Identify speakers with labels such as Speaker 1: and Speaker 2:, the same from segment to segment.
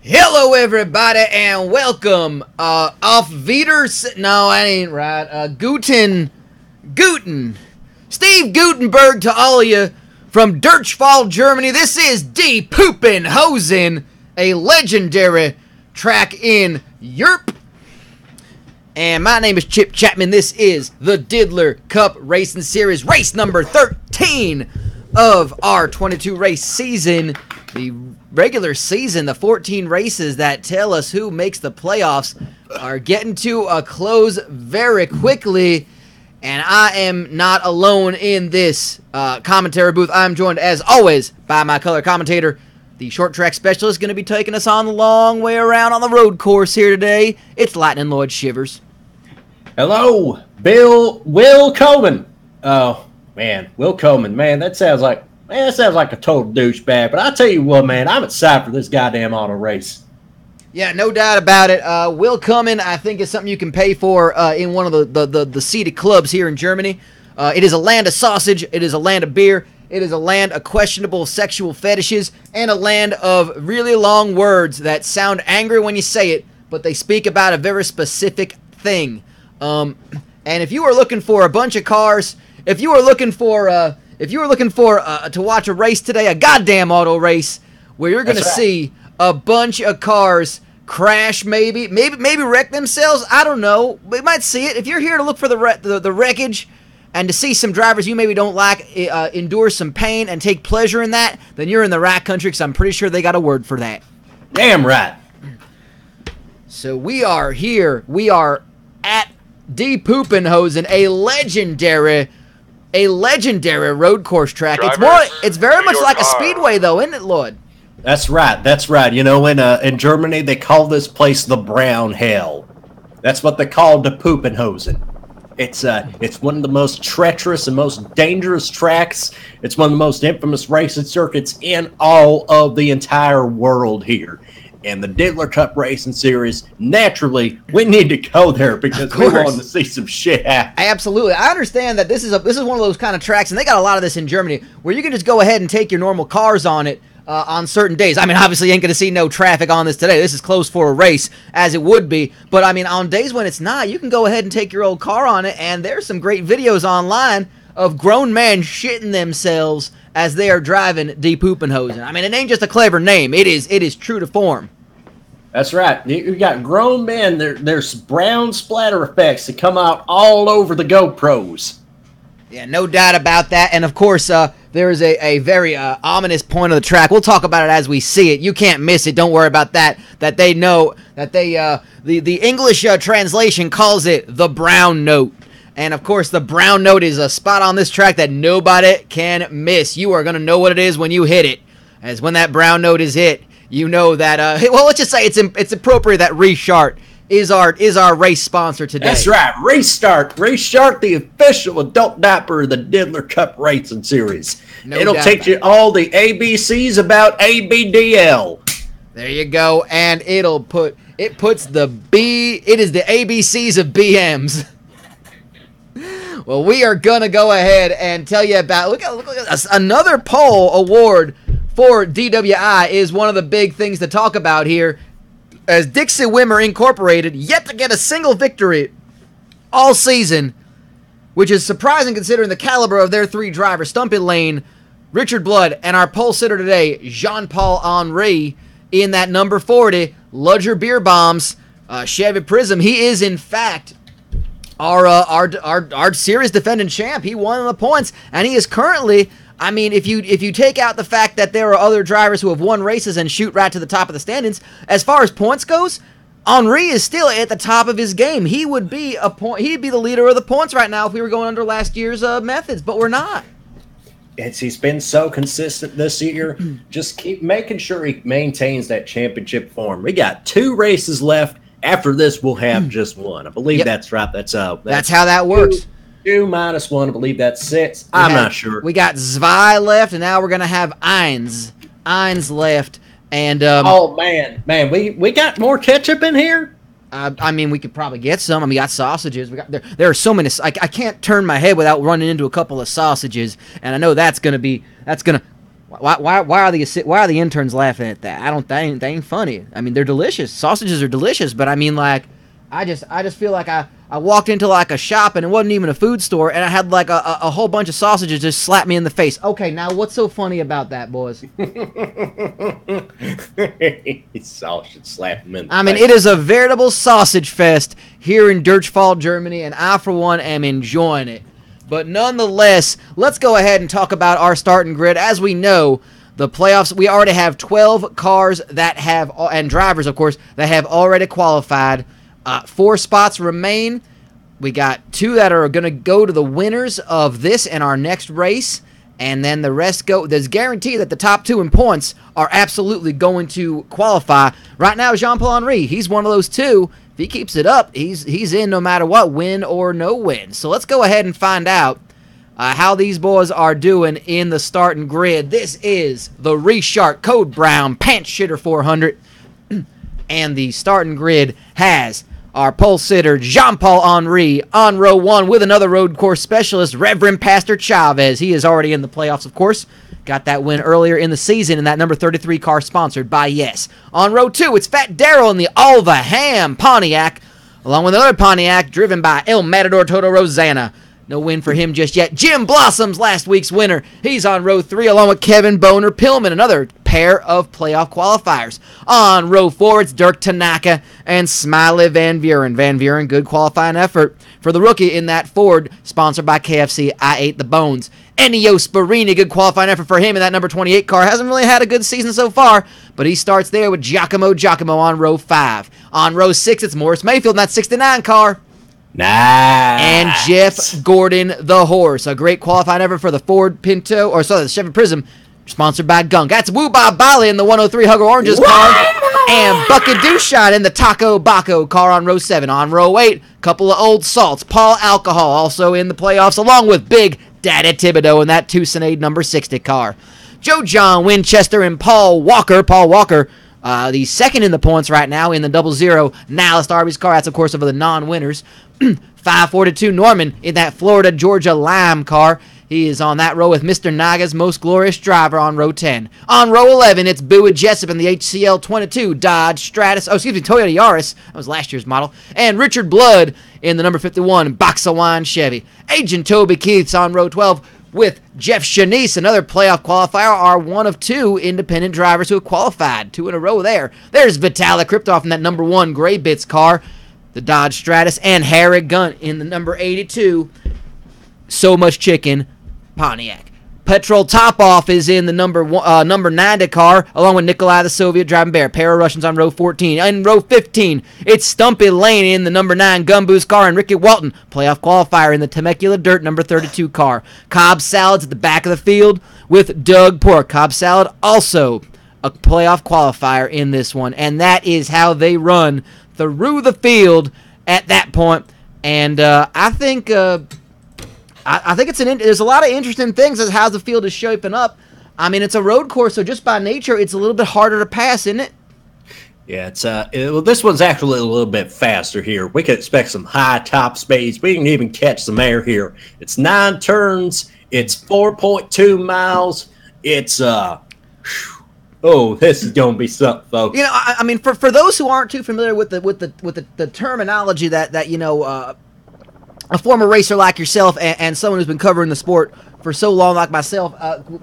Speaker 1: Hello, everybody, and welcome. Auf Wiedersehen. No, that ain't right. Guten. Steve Gutenberg to all of you from Durchfall, Germany. This is Die Poopenhosen, a legendary track in Europe. And my name is Chip Chapman. This is the Diddler Cup Racing Series, race number 13 of our 22 race season. The regular season, the 14 races that tell us who makes the playoffs, are getting to a close very quickly. And I am not alone in this commentary booth. I'm joined, as always, by my color commentator, the short track specialist, going to be taking us on the long way around on the road course here today. It's Lightning Lord Shivers.
Speaker 2: Hello, Will Coleman. Oh, man, Will Coleman. Man, that sounds like a total douchebag. But I tell you what, man, I'm excited for this goddamn auto race.
Speaker 1: Yeah, no doubt about it. Will Coleman, I think, is something you can pay for in one of the seated clubs here in Germany. It is a land of sausage. It is a land of beer. It is a land of questionable sexual fetishes and a land of really long words that sound angry when you say it, but they speak about a very specific thing. And if you are looking for a bunch of cars, if you are looking for to watch a race today, a goddamn auto race, where you're going to see a bunch of cars crash, maybe wreck themselves, I don't know. We might see it. If you're here to look for the wreckage and to see some drivers you maybe don't like endure some pain and take pleasure in that, then you're in the right country, because I'm pretty sure they got a word for that.
Speaker 2: Damn right.
Speaker 1: So we are here. We are at Die Poopenhosen, a legendary road course track. It's very much like a speedway, though, isn't it, Lord?
Speaker 2: That's right. You know, in Germany, they call this place the Brown Hell. That's what they call the Poopenhosen. It's one of the most treacherous and most dangerous tracks. It's one of the most infamous racing circuits in all of the entire world here. And the Diddler Cup Racing Series, naturally, we need to go there because we want to see some shit happen.
Speaker 1: Absolutely. I understand that this is one of those kind of tracks, and they got a lot of this in Germany, where you can just go ahead and take your normal cars on it on certain days. I mean, obviously, you ain't going to see no traffic on this today. This is closed for a race, as it would be. But, I mean, on days when it's not, you can go ahead and take your old car on it, and there's some great videos online of grown men shitting themselves as they are driving Die Poopenhosen. I mean, it ain't just a clever name. It is true to form.
Speaker 2: That's right. You got grown men. There's brown splatter effects that come out all over the GoPros.
Speaker 1: Yeah, no doubt about that. And, of course, there is a very ominous point of the track. We'll talk about it as we see it. You can't miss it. Don't worry about that. That they know that the English translation calls it the brown note. And, of course, the brown note is a spot on this track that nobody can miss. You are going to know what it is when you hit it. As when that brown note is hit, you know that, well, let's just say it's appropriate that ReShart is our race sponsor today.
Speaker 2: That's right, ReShart, the official adult diaper of the Diddler Cup Racing Series. It'll teach you all the ABCs about ABDL.
Speaker 1: There you go, and it is the ABCs of BMs. Well, we are gonna go ahead and tell you about look at another pole award for DWI is one of the big things to talk about here, as Dixie Wimmer Incorporated yet to get a single victory all season, which is surprising considering the caliber of their three drivers, Stumpy Lane, Richard Blood, and our pole sitter today, Jean-Paul Henry, in that number 40, Ludger Beer Bombs, Chevy Prism. He is, in fact, our series defending champ. He won the points, and he is currently, I mean, if you take out the fact that there are other drivers who have won races and shoot right to the top of the standings, as far as points goes, Henry is still at the top of his game. He would be he'd be the leader of the points right now if we were going under last year's methods, but we're not.
Speaker 2: He's been so consistent this year. Just keep making sure he maintains that championship form. We got 2 races left. After this, we'll have just one. I believe that's right. That's how
Speaker 1: that works.
Speaker 2: 2 minus 1, I believe that's 6. I'm not sure.
Speaker 1: We got Zwei left, and now we're going to have Eins left. And
Speaker 2: oh, man, we got more ketchup in here?
Speaker 1: I mean, we could probably get some. I mean, we got sausages. There are so many. I can't turn my head without running into a couple of sausages, and I know that's gonna Why are the interns laughing at that? They ain't funny. I mean, they're delicious. Sausages are delicious, but I mean, like, I just feel like I walked into like a shop and it wasn't even a food store, and I had like a whole bunch of sausages just slap me in the face. Okay, now what's so funny about that, boys?
Speaker 2: Sausage slap him in the
Speaker 1: I mean,
Speaker 2: face.
Speaker 1: it is a veritable sausage fest here in Durchfall, Germany, and I, for one, am enjoying it. But nonetheless, let's go ahead and talk about our starting grid. As we know, the playoffs, we already have 12 cars that have, and drivers, of course, that have already qualified. 4 spots remain. We got 2 that are going to go to the winners of this and our next race, and then the rest go. There's guaranteed that the top 2 in points are absolutely going to qualify. Right now, Jean-Paul Henry, he's one of those 2. If he keeps it up, he's in no matter what, win or no win. So let's go ahead and find out how these boys are doing in the starting grid. This is the ReShart Code Brown Pants Shitter 400, and the starting grid has our pole sitter, Jean-Paul Henry, on row 1 with another road course specialist, Reverend Pastor Chavez. He is already in the playoffs, of course. Got that win earlier in the season in that number 33 car sponsored by Yes. On row 2, it's Fat Darrell in the Alva Ham Pontiac, along with another Pontiac driven by El Matador Toto Rosanna. No win for him just yet. Jim Blossom's last week's winner. He's on row 3 along with Kevin Boner Pillman, another pair of playoff qualifiers. On row 4, it's Dirk Tanaka and Smiley Van Buren. Van Buren, good qualifying effort for the rookie in that Ford, sponsored by KFC. I ate the bones. Ennio Sparini, good qualifying effort for him in that number 28 car. Hasn't really had a good season so far, but he starts there with Giacomo on row 5. On row 6, it's Morris Mayfield in that 69 car.
Speaker 2: Nice.
Speaker 1: And Jeff Gordon, the horse. A great qualifying effort for the Ford Pinto, or sorry, the Chevy Prism, sponsored by Gunk. That's Woo Bob Bali in the 103 Hugger Oranges car. And Bucket Dooshine in the Taco Baco car on row 7. On row 8, couple of old salts. Paul Alcohol also in the playoffs, along with Big Daddy Thibodeau in that Tucson number 60 car. Joe John Winchester and Paul Walker. The second in the points right now in the 00 Nihilist Arby's car. That's, of course, over the non-winners. 542 Norman in that Florida Georgia Lime car. He is on that row with Mr. Naga's most glorious driver on row 10. On row 11, it's Bowie Jessup in the HCL 22 Dodge Stratus. Toyota Yaris. That was last year's model. And Richard Blood in the number 51 Box of Wine Chevy. Agent Toby Keith's on row 12 with Jeff Shanice, another playoff qualifier, are one of 2 independent drivers who have qualified. 2 in a row there. There's Vitaly Kriptov in that number 1 Gray Bits car, the Dodge Stratus, and Harry Gunt in the number 82 So Much Chicken Pontiac. Petrol Topoff is in the number 90 car, along with Nikolai the Soviet driving Bear. Pair of Russians on row 14. In row 15, it's Stumpy Lane in the number 9 Gumboo's car, and Ricky Walton, playoff qualifier in the Temecula Dirt number 32 car. Cobb Salad's at the back of the field with Doug Pork. Cobb Salad also a playoff qualifier in this one, and that is how they run through the field at that point. And I think there's a lot of interesting things as how the field is shaping up. I mean, it's a road course, so just by nature, it's a little bit harder to pass, isn't it?
Speaker 2: Yeah, this one's actually a little bit faster here. We can expect some high top speeds. We can even catch some air here. It's 9 turns. It's 4.2 miles. It's this is gonna be something, folks.
Speaker 1: You know, I mean, for those who aren't too familiar with the terminology that you know, a former racer like yourself and someone who's been covering the sport for so long, like myself,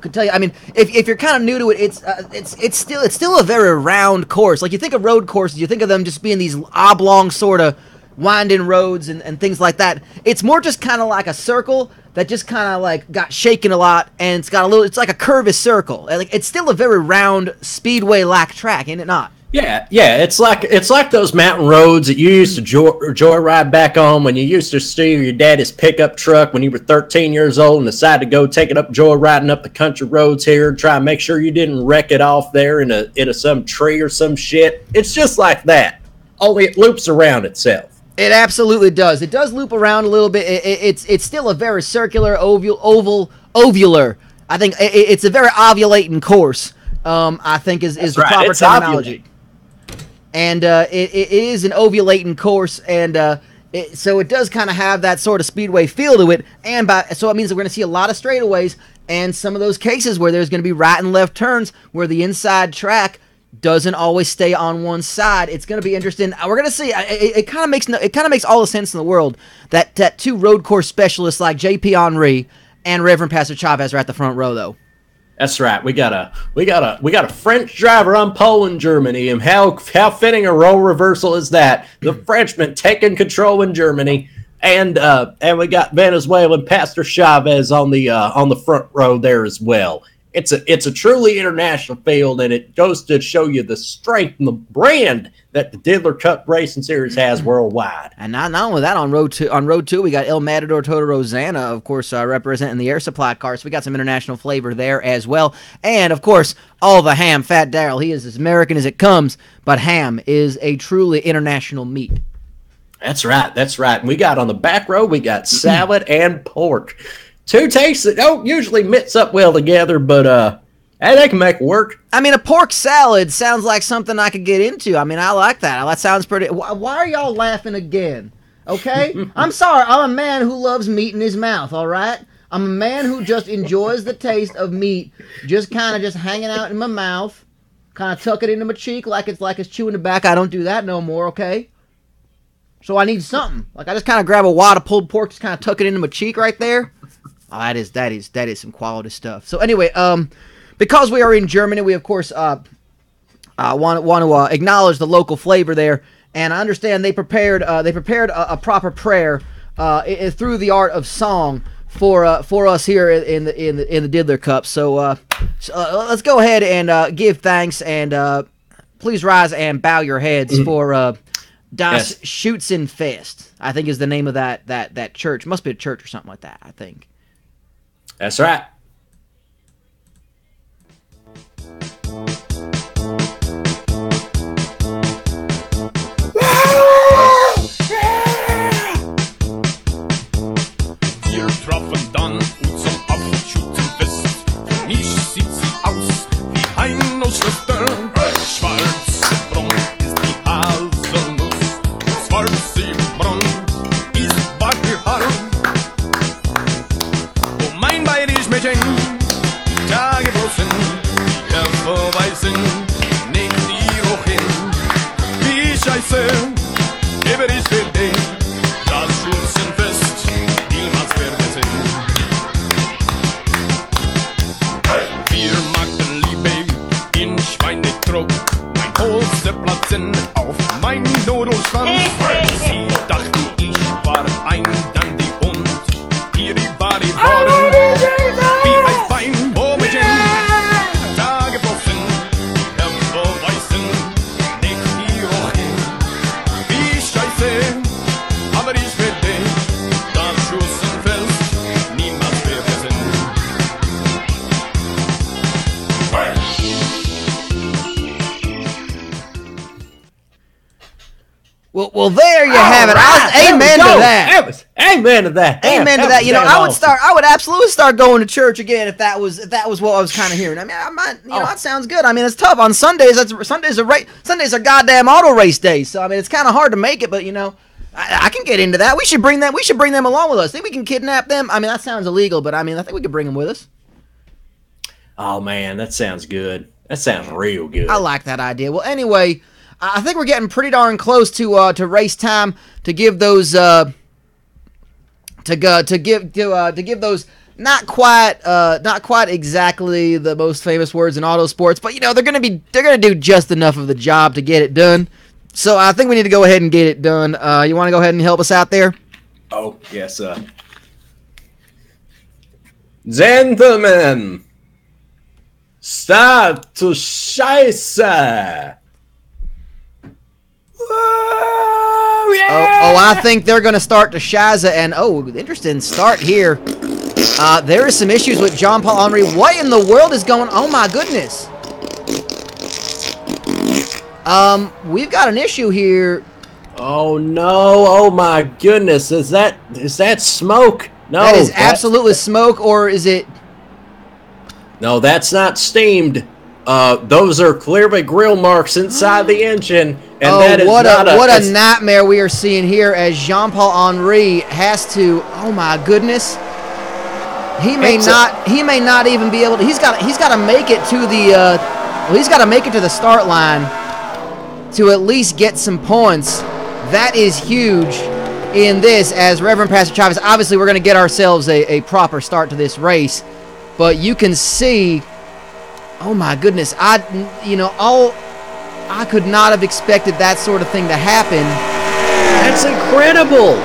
Speaker 1: could tell you. I mean, if you're kind of new to it, it's still a very round course. Like, you think of road courses, you think of them just being these oblong sort of winding roads and things like that. It's more just kind of like a circle that just kind of like got shaken a lot, and it's like a curvy circle. Like, it's still a very round speedway-like track, isn't it not?
Speaker 2: Yeah, it's like those mountain roads that you used to joyride back on when you used to steal your daddy's pickup truck when you were 13 years old and decided to go take it up joyriding up the country roads here and try and make sure you didn't wreck it off there into some tree or some shit. It's just like that, only it loops around itself.
Speaker 1: It absolutely does. It does loop around a little bit. It's still a very circular, ovular. I think it's a very ovulating course. I think is the proper terminology. And it is an ovulating course, and so it does kind of have that sort of speedway feel to it. So it means that we're going to see a lot of straightaways and some of those cases where there's going to be right and left turns where the inside track doesn't always stay on one side. It's going to be interesting. We're going to see. It kind of makes all the sense in the world that two road course specialists like JP Henry and Reverend Pastor Chavez are at the front row, though.
Speaker 2: That's right. We got a French driver on pole in Germany, and how fitting a role reversal is that? The Frenchman taking control in Germany, and we got Venezuelan Pastor Chavez on the front row there as well. It's a truly international field, and it goes to show you the strength and the brand that the Diddler Cup Racing Series has worldwide.
Speaker 1: And not only that, on road two, we got El Matador Toto Rosanna, of course, representing the Air Supply car. So we got some international flavor there as well. And, of course, all the ham, Fat Darrell. He is as American as it comes, but ham is a truly international meat.
Speaker 2: That's right. And we got on the back row, we got salad and pork. Two tastes that don't usually mix up well together, but hey, they can make it work.
Speaker 1: I mean, a pork salad sounds like something I could get into. I mean, I like that. That sounds pretty... Why are y'all laughing again? Okay? I'm sorry. I'm a man who loves meat in his mouth, all right? I'm a man who just enjoys the taste of meat just kind of just hanging out in my mouth, kind of tuck it into my cheek like it's chewing tobacco. I don't do that no more, okay? So I need something. Like, I just kind of grab a wad of pulled pork, just kind of tuck it into my cheek right there. Oh, that is some quality stuff. So anyway, because we are in Germany, we of course want to acknowledge the local flavor there, and I understand they prepared a proper prayer through the art of song for us here in the Diddler Cup. So let's go ahead and give thanks, and please rise and bow your heads for Das Schützenfest. I think is the name of that church. Must be a church or something like that, I think.
Speaker 2: That's right.
Speaker 3: Wir trafen dann und zum Abschützenfest. Für mich sieht sie aus wie Heinosschwester. Schwarzbraun ist die Haselnuss, schwarzbraun ist Wackelhaar. Mein bayerisch Mädchen, Tage bloßen, hervorweisen, nicht die Rochen. Wie scheiße, gebe ich für dich, das Schützenfest, niemals vergessen. Wir machten Liebe in Schweinetrog, mein Hose platzen auf mein Nudelschwanz. Sie dachten, ich war ein Dandy und hier war die Worte.
Speaker 1: Well, there you have it. Amen to that.
Speaker 2: Amen to that.
Speaker 1: Amen to that. You know, I would absolutely start going to church again if that was what I was kind of hearing. I mean, that sounds good. I mean, it's tough on Sundays. Sundays are goddamn auto race days. So I mean, it's kind of hard to make it, but you know, I can get into that. We should bring them along with us. Think we can kidnap them? I mean, that sounds illegal, but I mean, I think we could bring them with us.
Speaker 2: Oh man, that sounds good. That sounds real good.
Speaker 1: I like that idea. Well, anyway, I think we're getting pretty darn close to race time to give those to give those not quite exactly the most famous words in auto sports, but you know they're gonna do just enough of the job to get it done. So I think we need to go ahead and get it done. You want to go ahead and help us out there?
Speaker 2: Oh yes, gentlemen, start to Scheiße.
Speaker 1: Oh, yeah. Oh, I think they're going to start to Shaza, and interesting start here. There is some issues with John Paul Henry. What in the world is going on? Oh, my goodness. We've got an issue here.
Speaker 2: Oh, no. Oh, my goodness. Is that smoke? No.
Speaker 1: That is absolutely smoke, or is it?
Speaker 2: No, that's not steamed. Those are clearly grill marks inside the engine. And
Speaker 1: what a nightmare we are seeing here as Jean-Paul Henry has to, oh my goodness. He may not even be able to. He's got to make it to the. Well, he's got to make it to the start line to at least get some points. That is huge in this. As Reverend Pastor Chavez, obviously we're going to get ourselves a proper start to this race, but you can see. Oh my goodness! I could not have expected that sort of thing to happen.
Speaker 2: That's incredible.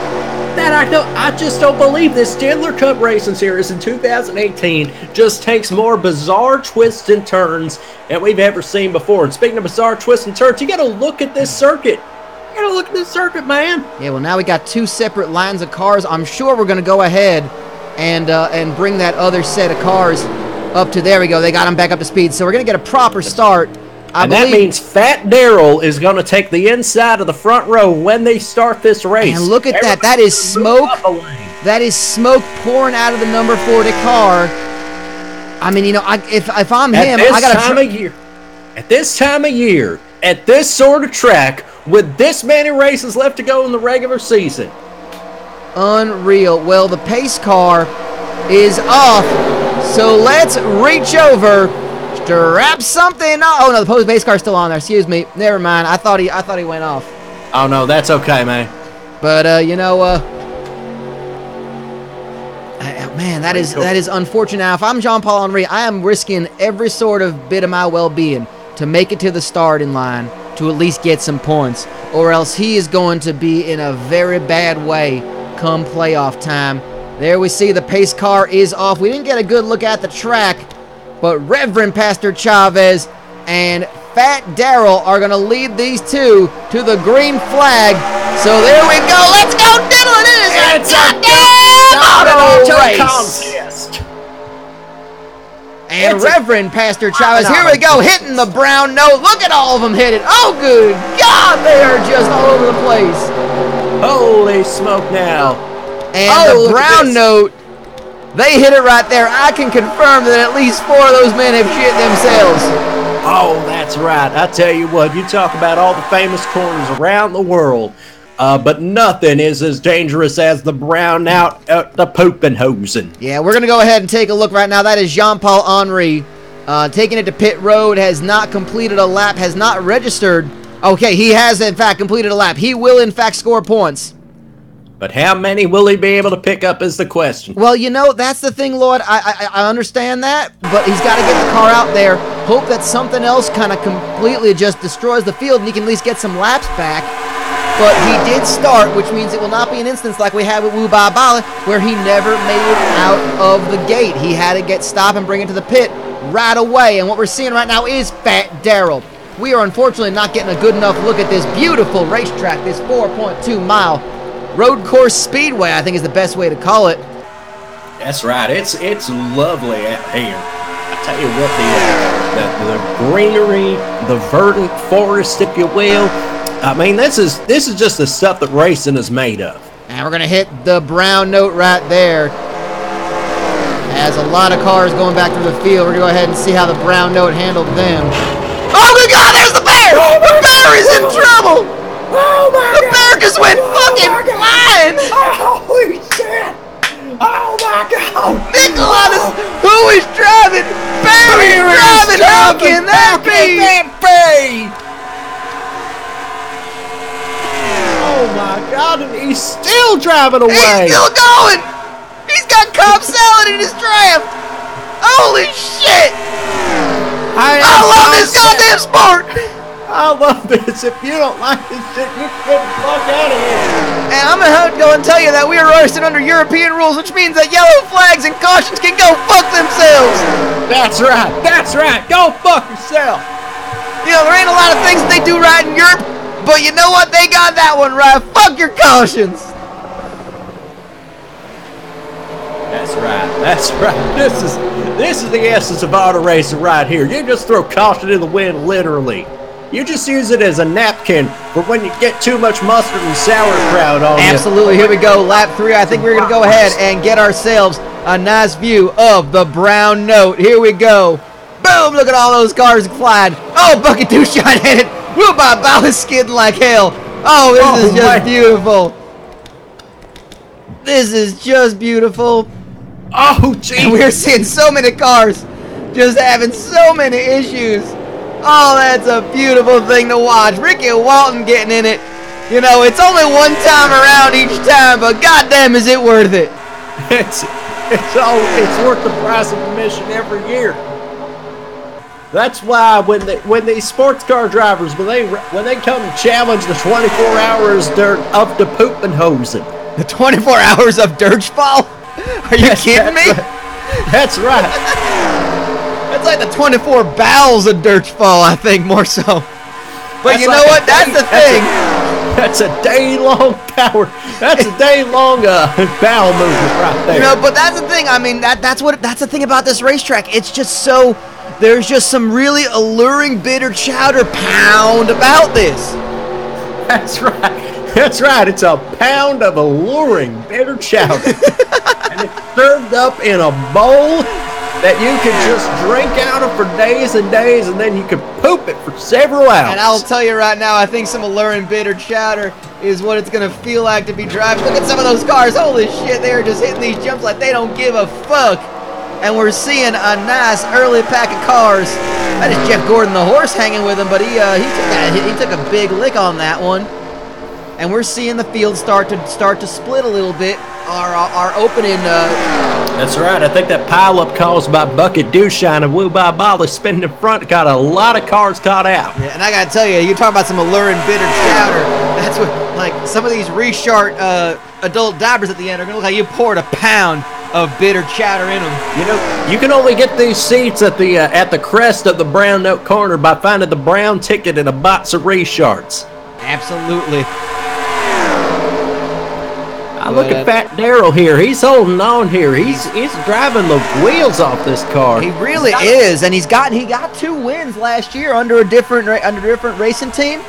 Speaker 2: I just don't believe this Diddler Cup Racing Series in 2018 just takes more bizarre twists and turns than we've ever seen before. And speaking of bizarre twists and turns, you got to look at this circuit. You got to look at this circuit, man.
Speaker 1: Yeah, well, now we got two separate lines of cars. I'm sure we're going to go ahead and bring that other set of cars up to, there we go. They got them back up to speed. So we're going to get a proper start.
Speaker 2: And that means Fat Daryl is going to take the inside of the front row when they start this race.
Speaker 1: And look at that. That is smoke. That is smoke pouring out of the number 40 car. I mean, if I'm him, I got to...
Speaker 2: At this time of year, at this sort of track, with this many races left to go in the regular season.
Speaker 1: Unreal. Well, the pace car is off. So let's reach over... Strap something. Oh no, the base car's still on there. Excuse me. Never mind. I thought he went off.
Speaker 2: Oh no, that's okay, man.
Speaker 1: But man, that is unfortunate. Now, if I'm Jean-Paul Henry, I am risking every sort of bit of my well-being to make it to the starting line to at least get some points, or else he is going to be in a very bad way come playoff time. There we see the pace car is off. We didn't get a good look at the track. But Reverend Pastor Chavez and Fat Daryl are going to lead these two to the green flag. So there we go. Let's go, Diddler. It is a goddamn auto race. And Reverend Pastor Chavez, here we go, hitting the brown note. Look at all of them hit it. Oh, good God, they are just all over the place.
Speaker 2: Holy smoke now.
Speaker 1: And the brown note. They hit it right there. I can confirm that at least 4 of those men have shit themselves.
Speaker 2: Oh, that's right. I tell you what, you talk about all the famous corners around the world, but nothing is as dangerous as the brown out at the Poopenhosen.
Speaker 1: Yeah, we're going to go ahead and take a look right now. That is Jean-Paul Henry taking it to pit road, has not completed a lap, has not registered. Okay, he has, in fact, completed a lap. He will, in fact, score points.
Speaker 2: But how many will he be able to pick up is the question.
Speaker 1: Well, that's the thing, Lord. I understand that, but he's got to get the car out there. Hope that something else kind of completely just destroys the field and he can at least get some laps back. But he did start, which means it will not be an instance like we had with Wu Ba Bala, where he never made it out of the gate. He had to get stopped and bring it to the pit right away. And what we're seeing right now is Fat Daryl. We are unfortunately not getting a good enough look at this beautiful racetrack, this 4.2-mile road course speedway, I think is the best way to call it.
Speaker 2: That's right. It's lovely out here. I tell you what, the greenery, the verdant forest, if you will. I mean, this is just the stuff that racing is made of.
Speaker 1: And we're gonna hit the brown note right there. As a lot of cars going back through the field, we're gonna go ahead and see how the brown note handled them. Oh my God! There's the bear! The bear is in trouble!
Speaker 2: Oh my God!
Speaker 1: The bear just went fucking flying!
Speaker 2: Holy shit! Oh my God!
Speaker 1: Nicholas, who is driving? Bear is driving! How can that be?
Speaker 2: Oh my God! And he's still driving away!
Speaker 1: He's still going! He's got Cobb salad in his draft! Holy shit! I love this goddamn sport!
Speaker 2: I love this. If you don't like this shit, you get the fuck out of here.
Speaker 1: And I'm going to go and tell you that we are racing under European rules, which means that yellow flags and cautions can go fuck themselves.
Speaker 2: That's right. That's right. Go fuck yourself.
Speaker 1: There ain't a lot of things that they do right in Europe, but you know what? They got that one right. Fuck your cautions.
Speaker 2: That's right. That's right. This is the essence of auto racing right here. You just throw caution in the wind, literally. You just use it as a napkin for when you get too much mustard and sauerkraut on you.
Speaker 1: Absolutely. Here we go. Lap 3. I think we're going to go ahead and get ourselves a nice view of the brown note. Here we go. Boom. Look at all those cars flying. Oh, Bucket Two Shine hit it. Woo, my bow is skidding like hell. Oh, this is just beautiful. This is just beautiful.
Speaker 2: Oh, geez.
Speaker 1: And we're seeing so many cars just having so many issues. Oh, that's a beautiful thing to watch. Ricky Walton getting in it. You know, it's only one time around each time, but goddamn, is it worth it?
Speaker 2: It's worth the price of admission every year. That's why when these sports car drivers when they come to challenge the 24 hours of the Poopenhosen.
Speaker 1: The 24 hours of Durchfall? Are you kidding me?
Speaker 2: That's right.
Speaker 1: That's like the 24 bowels of Durchfall, I think, more so. But you know what? That's the thing.
Speaker 2: That's a day-long power. That's a day-long bowel movement right there.
Speaker 1: You know, but that's the thing. I mean, that's the thing about this racetrack. It's just so, there's just some really alluring bitter chowder pound about this.
Speaker 2: That's right. That's right. It's a pound of alluring bitter chowder. And it's served up in a bowl that you could just drink out of for days and days, and then you could poop it for several hours.
Speaker 1: And I'll tell you right now, I think some alluring bitter chowder is what it's going to feel like to be driving. Look at some of those cars. Holy shit, they're just hitting these jumps like they don't give a fuck. And we're seeing a nice early pack of cars. That is Jeff Gordon, the horse, hanging with him, but he took a big lick on that one. And we're seeing the field start to split a little bit. Our opening.
Speaker 2: That's right. I think that pileup caused by Bucket Douchine and Woo By Bolly spinning in front got a lot of cars caught out.
Speaker 1: Yeah, and I gotta tell you, you talk about some alluring bitter chowder. That's what, like, some of these ReShart adult diapers at the end are gonna look like you poured a pound of bitter chowder in them.
Speaker 2: You know, you can only get these seats at the crest of the Brown Note Corner by finding the brown ticket and a box of ReSharts.
Speaker 1: Absolutely.
Speaker 2: I look at Fat Daryl here. He's holding on here. He's driving the wheels off this car.
Speaker 1: He really is, and he got 2 wins last year under a different racing team.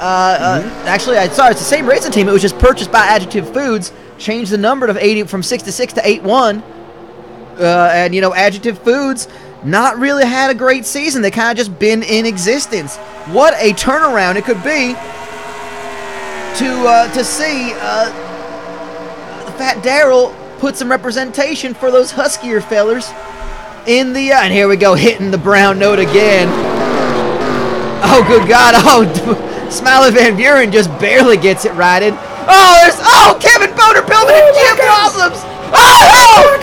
Speaker 1: Actually, sorry, it's the same racing team. It was just purchased by Adjective Foods. Changed the number to 80 from 66 to 81. And you know, Adjective Foods not really had a great season. They kind of just been in existence. What a turnaround it could be to see. Fat Daryl put some representation for those huskier fellers in the and here we go, hitting the brown note again. Oh, good God. Oh, Smiley Van Buren just barely gets it righted. Kevin Boner building gym problems. Oh,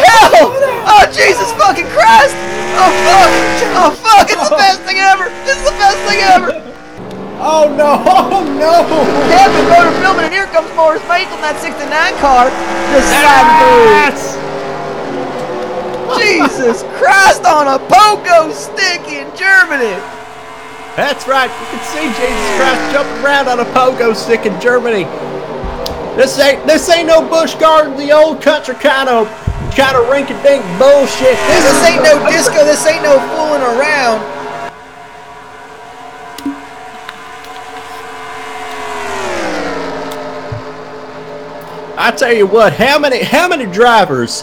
Speaker 1: hell. Oh, Jesus fucking Christ. Oh, fuck. It's the best thing ever. This is the best thing ever.
Speaker 2: Oh no!
Speaker 1: Kevin Motor filming, and here comes Morris Bates on that 69 car, just sliding through. Jesus Christ, on a pogo stick in Germany.
Speaker 2: That's right. You can see Jesus Christ jumping around on a pogo stick in Germany. This ain't no Busch Garden, the old country kind of rinky-dink bullshit.
Speaker 1: This ain't no disco. This ain't no fooling around.
Speaker 2: I tell you what, how many drivers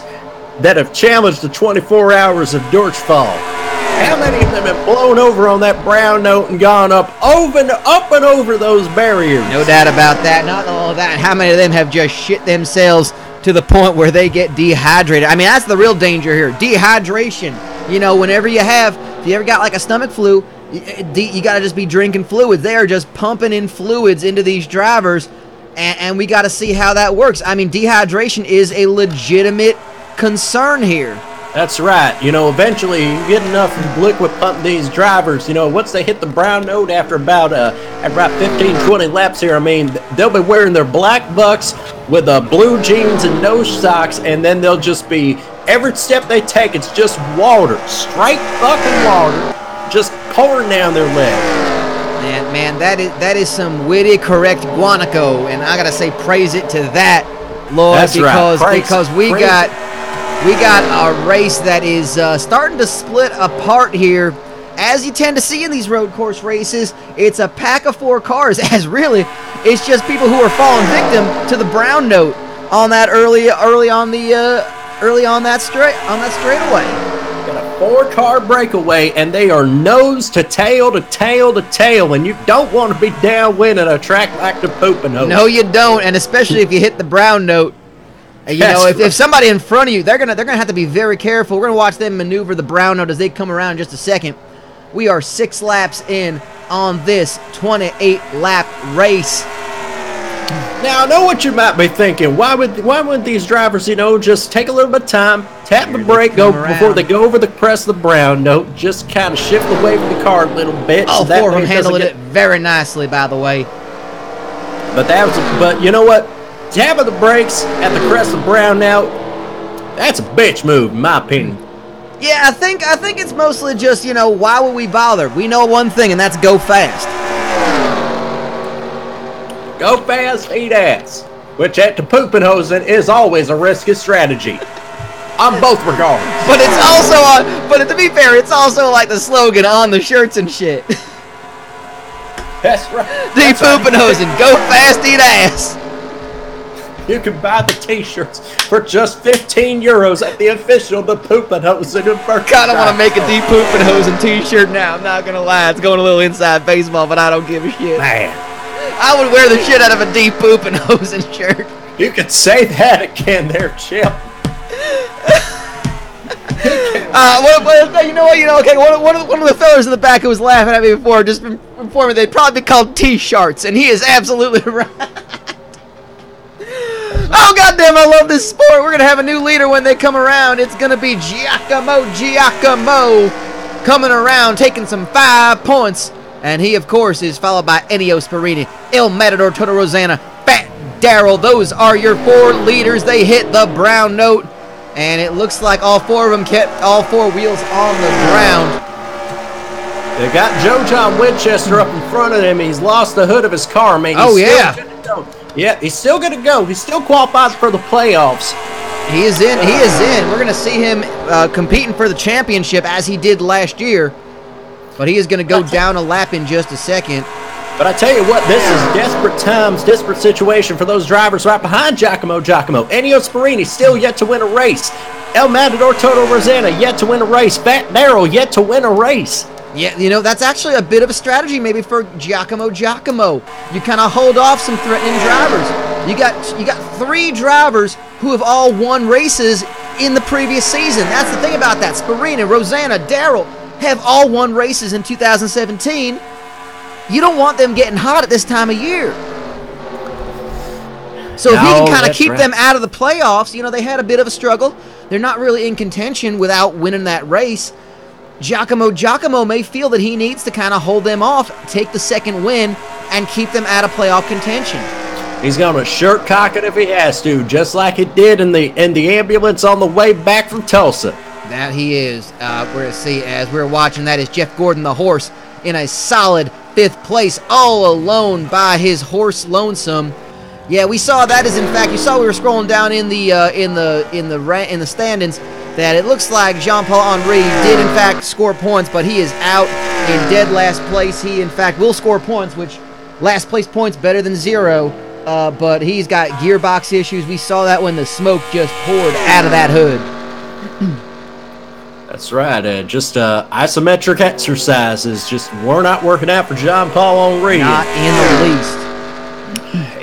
Speaker 2: that have challenged the 24 hours of Durchfall, how many of them have blown over on that brown note and gone up and over those barriers?
Speaker 1: No doubt about that. Not all of that. How many of them have just shit themselves to the point where they get dehydrated? I mean, that's the real danger here. Dehydration. You know, whenever if you ever got like a stomach flu, you got to just be drinking fluids. They are just pumping in fluids into these drivers. And we got to see how that works. I mean, dehydration is a legitimate concern here.
Speaker 2: That's right. You know, eventually you get enough liquid pumping these drivers. You know, once they hit the brown note after about 15, 20 laps here, I mean, they'll be wearing their black bucks with blue jeans and no socks, and then they'll just be, every step they take, it's just water. Straight fucking water. Just pouring down their legs.
Speaker 1: Man, that is some witty, correct guanaco, and I gotta say, praise it to that, Lord,
Speaker 2: that's
Speaker 1: because we got a race that is starting to split apart here. As you tend to see in these road course races, it's a pack of 4 cars. As really, it's just people who are falling victim to the brown note on that early on that straightaway.
Speaker 2: 4-car breakaway, and they are nose to tail to tail to tail, and you don't want to be downwind at a track like the Poopenhosen.
Speaker 1: No, you don't, and especially if you hit the brown note. And, if somebody in front of you, they're gonna have to be very careful. We're gonna watch them maneuver the brown note as they come around in just a second. We are 6 laps in on this 28-lap race.
Speaker 2: Now, I know what you might be thinking. Why would these drivers, just take a little bit of time, tap the brake, before they go over the press the brown note, just kind of shift away from the car a little bit.
Speaker 1: All so 4 of them handling it very nicely, by the way.
Speaker 2: But you know what? Tapping the brakes at the crest of brown note, that's a bitch move, in my opinion.
Speaker 1: Yeah, I think it's mostly just, why would we bother? We know one thing, and that's go fast.
Speaker 2: Go fast, eat ass. Which at the Poopenhosen is always a risky strategy. On both regards.
Speaker 1: But it's also but to be fair, it's also like the slogan on the shirts and shit.
Speaker 2: That's right.
Speaker 1: The Poopenhosen, go fast, eat ass.
Speaker 2: You can buy the t-shirts for just 15 euros at the official The Poopenhosen.
Speaker 1: Kind of want to make a Deep Poopenhosen t-shirt now. I'm not going to lie. It's going a little inside baseball, but I don't give a shit.
Speaker 2: Man.
Speaker 1: I would wear the shit out of a Deep Poopenhosen shirt.
Speaker 2: You could say that again there, Chip.
Speaker 1: Okay, one of the fellas in the back who was laughing at me before just informed me they'd probably be called T-shirts, and he is absolutely right. Oh, goddamn, I love this sport. We're going to have a new leader when they come around. It's going to be Giacomo coming around, taking some 5 points. And he, of course, is followed by Ennio Sparini, Il Matador, Toto Rosanna, Fat Daryl. Those are your 4 leaders. They hit the brown note. And it looks like all 4 of them kept all 4 wheels on the ground.
Speaker 2: They got Joe John Winchester up in front of him. He's lost the hood of his car, man. Yeah, he's still going to go. He still qualifies for the playoffs.
Speaker 1: He is in. We're going to see him competing for the championship as he did last year. But he is going to go down a lap in just a second.
Speaker 2: But I tell you what, this is desperate times, desperate situation for those drivers right behind Giacomo. Ennio Sparini still yet to win a race. El Matador Toto Rosanna yet to win a race. Fat Daryl yet to win a race.
Speaker 1: Yeah, that's actually a bit of a strategy maybe for Giacomo. You kind of hold off some threatening drivers. You got 3 drivers who have all won races in the previous season. That's the thing about that. Sparini, Rosanna, Daryl have all won races in 2017. You don't want them getting hot at this time of year. So if he can kind of keep them out of the playoffs, they had a bit of a struggle. They're not really in contention without winning that race. Giacomo may feel that he needs to kind of hold them off, take the second win, and keep them out of playoff contention.
Speaker 2: He's going to shirt cock it if he has to, just like he did in the ambulance on the way back from Tulsa.
Speaker 1: That he is. We're going to see as we're watching. That is Jeff Gordon, the horse, in a solid 5th place, all alone by his horse lonesome. Yeah, we saw that as in fact. You saw we were scrolling down in the standings that it looks like Jean-Paul Henry did in fact score points, but he is out in dead last place. He in fact will score points, which last place points better than 0. But he's got gearbox issues. We saw that when the smoke just poured out of that hood.
Speaker 2: That's right. Just isometric exercises just were not working out for Jean-Paul Henry.
Speaker 1: Not in the least.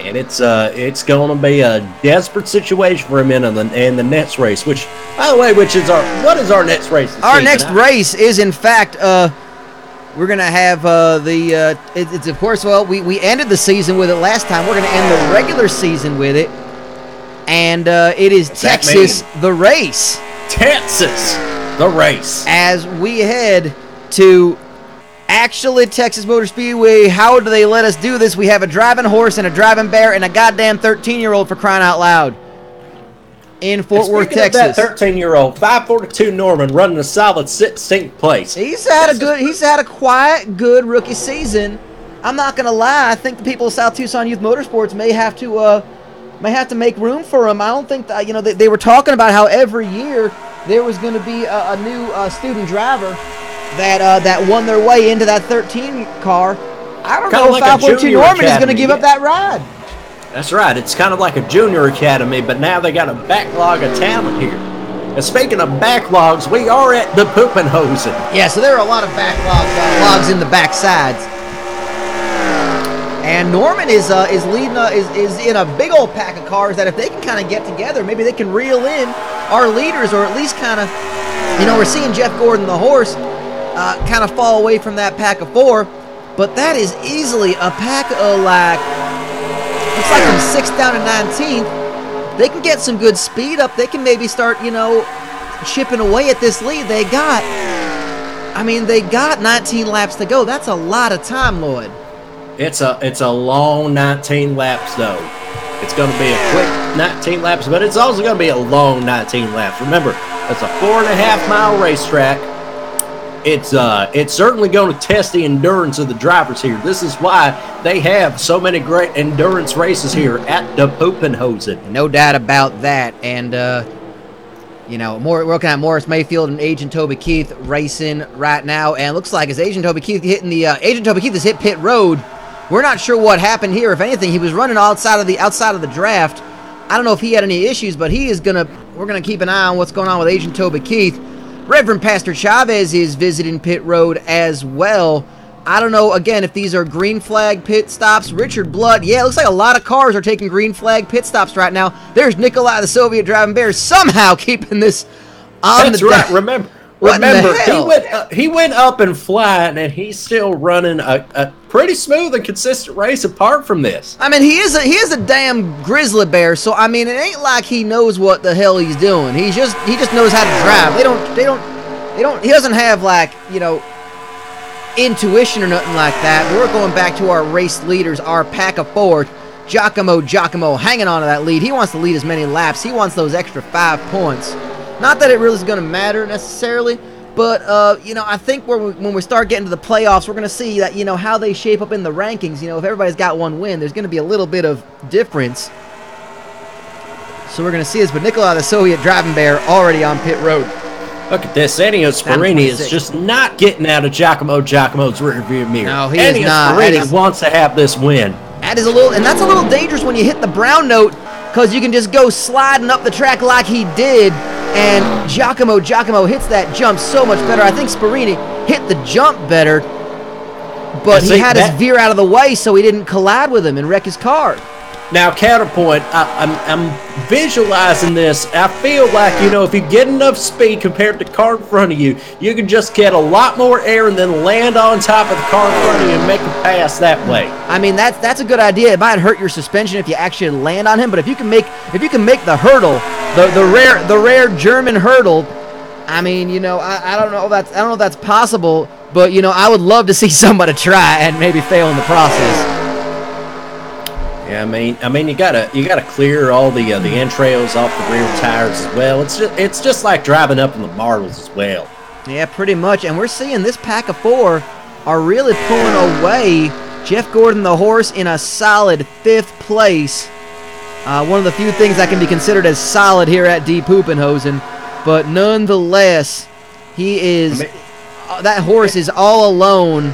Speaker 2: And it's going to be a desperate situation for him in the next race. Which, by the way, what is our next race?
Speaker 1: Our next race is in fact we're gonna have it's of course we ended the season with it last time. We're gonna end the regular season with it, and it is Texas the race.
Speaker 2: Texas the race.
Speaker 1: As we head to actually Texas Motor Speedway. How do they let us do this? We have a driving horse and a driving bear and a goddamn 13-year-old for crying out loud. In Fort Worth, Texas.
Speaker 2: That 13-year-old, 542 Norman, running a solid 16th place.
Speaker 1: He's had a quiet, good rookie season. I'm not gonna lie. I think the people of South Tucson Youth Motorsports may have to make room for him. I don't think that they were talking about how every year there was going to be a new student driver that won their way into that 13 car. I don't know if 542 Norman is going to give up that ride.
Speaker 2: That's right. It's kind of like a junior academy, but now they got a backlog of talent here. And speaking of backlogs, we are at the Poopenhosen.
Speaker 1: Yeah, so there are a lot of backlogs in the backsides. And Norman is leading is in a big old pack of cars that if they can kind of get together, maybe they can reel in our leaders, or at least kind of, we're seeing Jeff Gordon the horse kind of fall away from that pack of 4, but that is easily a pack of like, looks like from 6th down to 19th. They can get some good speed up. They can maybe start, chipping away at this lead. They got 19 laps to go. That's a lot of time, Lloyd.
Speaker 2: It's a long 19 laps, though. It's going to be a quick 19 laps, but it's also going to be a long 19 laps. Remember, it's a 4.5-mile racetrack. It's certainly going to test the endurance of the drivers here. This is why they have so many great endurance races here at the Poopenhosen.
Speaker 1: No doubt about that. And we're looking at Morris Mayfield and Agent Toby Keith racing right now, and it looks like as Agent Toby Keith has hit pit road. We're not sure what happened here. If anything, he was running outside of the draft. I don't know if he had any issues, but we're gonna keep an eye on what's going on with Agent Toby Keith. Reverend Pastor Chavez is visiting pit road as well. I don't know, again, if these are green flag pit stops. Richard Blood, yeah, it looks like a lot of cars are taking green flag pit stops right now. There's Nikolai the Soviet driving bear somehow keeping this on
Speaker 2: That's
Speaker 1: the
Speaker 2: right. Remember, he went up and flying, and he's still running a pretty smooth and consistent race apart from this.
Speaker 1: I mean, he is a damn grizzly bear, so I mean, it ain't like he knows what the hell he's doing. He just knows how to drive. He doesn't have, like, intuition or nothing like that. We're going back to our race leaders, our pack of 4. Giacomo hanging on to that lead. He wants to lead as many laps. He wants those extra 5 points. Not that it really is going to matter necessarily, but, I think when we start getting to the playoffs, we're going to see that, how they shape up in the rankings. If everybody's got one win, there's going to be a little bit of difference. So we're going to see this, but Nikolai the Soviet driving bear already on pit road.
Speaker 2: Look at this. Ennio Sparini is just not getting out of Giacomo's rearview mirror.
Speaker 1: No, he is not.
Speaker 2: Sparini wants to have this win.
Speaker 1: That's a little dangerous when you hit the brown note, because you can just go sliding up the track like he did, and Giacomo hits that jump so much better. I think Sparini hit the jump better, but he had his veer out of the way so he didn't collide with him and wreck his car.
Speaker 2: Now, counterpoint, I'm visualizing this. I feel like, if you get enough speed compared to the car in front of you, you can just get a lot more air and then land on top of the car in front of you and make a pass that way. I
Speaker 1: mean, that's a good idea. It might hurt your suspension if you actually land on him, but if you can make the hurdle, the rare German hurdle, I mean, I don't know if that's possible, but I would love to see somebody try and maybe fail in the process.
Speaker 2: Yeah, I mean, you gotta clear all the entrails off the rear tires as well. It's just like driving up in the marbles as well.
Speaker 1: Yeah, pretty much. And we're seeing this pack of 4 are really pulling away. Jeff Gordon the horse in a solid 5th place. One of the few things that can be considered as solid here at D Poopenhosen, but nonetheless, that horse is all alone.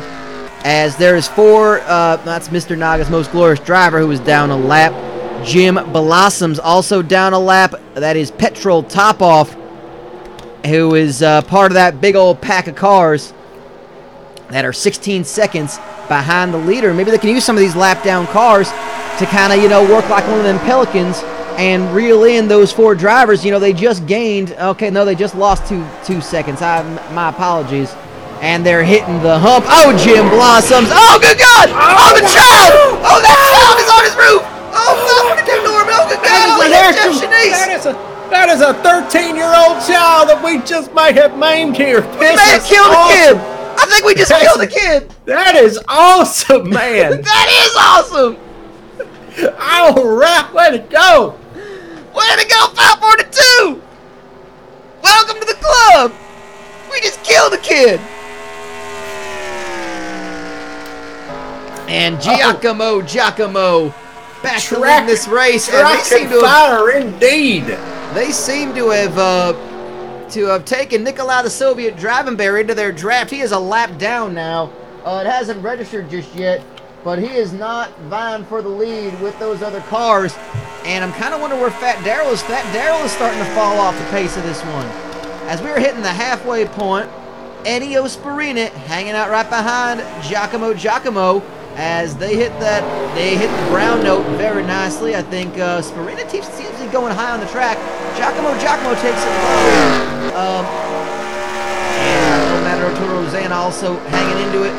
Speaker 1: As there is 4, that's Mr. Naga's most glorious driver who is down a lap. Jim Blossom's also down a lap. That is Petrol Topoff, who is part of that big old pack of cars that are 16 seconds behind the leader. Maybe they can use some of these lap down cars to kind of, work like one of them Pelicans and reel in those 4 drivers. They just gained, they just lost 2 seconds. My apologies. And they're hitting the hump. Oh, Jim Blossoms. Oh, good God. Oh, the child. Oh, that child is on his roof. Oh, no, Norman. Oh, good God. Oh, Jeff Shanice.
Speaker 2: That is a 13-year-old child that we just may have maimed here.
Speaker 1: We may have killed a kid. I think we just killed a kid.
Speaker 2: That is awesome, man.
Speaker 1: That is awesome.
Speaker 2: All right. Way to go.
Speaker 1: Way to go, 542. Welcome to the club. We just killed a kid. And Giacomo back to win this race. And they seem to
Speaker 2: fire indeed.
Speaker 1: They seem to have taken Nikolai the Soviet driving bear into their draft. He is a lap down now. It hasn't registered just yet, but he is not vying for the lead with those other cars. And I'm kind of wondering where Fat Darrell is. Fat Darrell is starting to fall off the pace of this one. As we were hitting the halfway point, Ennio Sparini hanging out right behind Giacomo. as they hit the brown note very nicely. I think Sparina seems to be going high on the track. Giacomo takes it low. And Matador Toro Rosanna also hanging into it.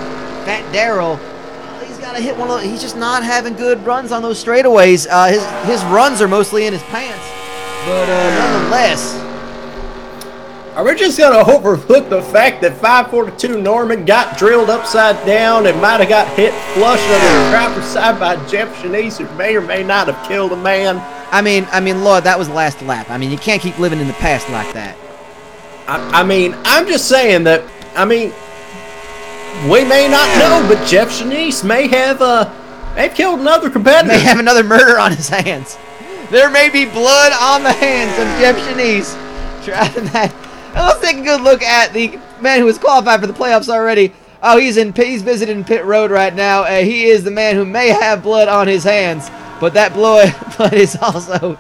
Speaker 1: Fat Daryl, he's got to hit one of those. He's just not having good runs on those straightaways. His runs are mostly in his pants, but nonetheless.
Speaker 2: Are we just going to overlook the fact that 542 Norman got drilled upside down and might have got hit flush on the driver's side by Jeff Shanice, who may or may not have killed a man?
Speaker 1: I mean, Lord, that was the last lap. I mean, you can't keep living in the past like that.
Speaker 2: I mean, I'm just saying that, I mean, we may not know, but Jeff Shanice may have killed another competitor.
Speaker 1: May have another murder on his hands. There may be blood on the hands of Jeff Shanice. Driving that. Let's take a good look at the man who was qualified for the playoffs already. Oh, he's visiting pit road right now. He is the man who may have blood on his hands, but that blood is also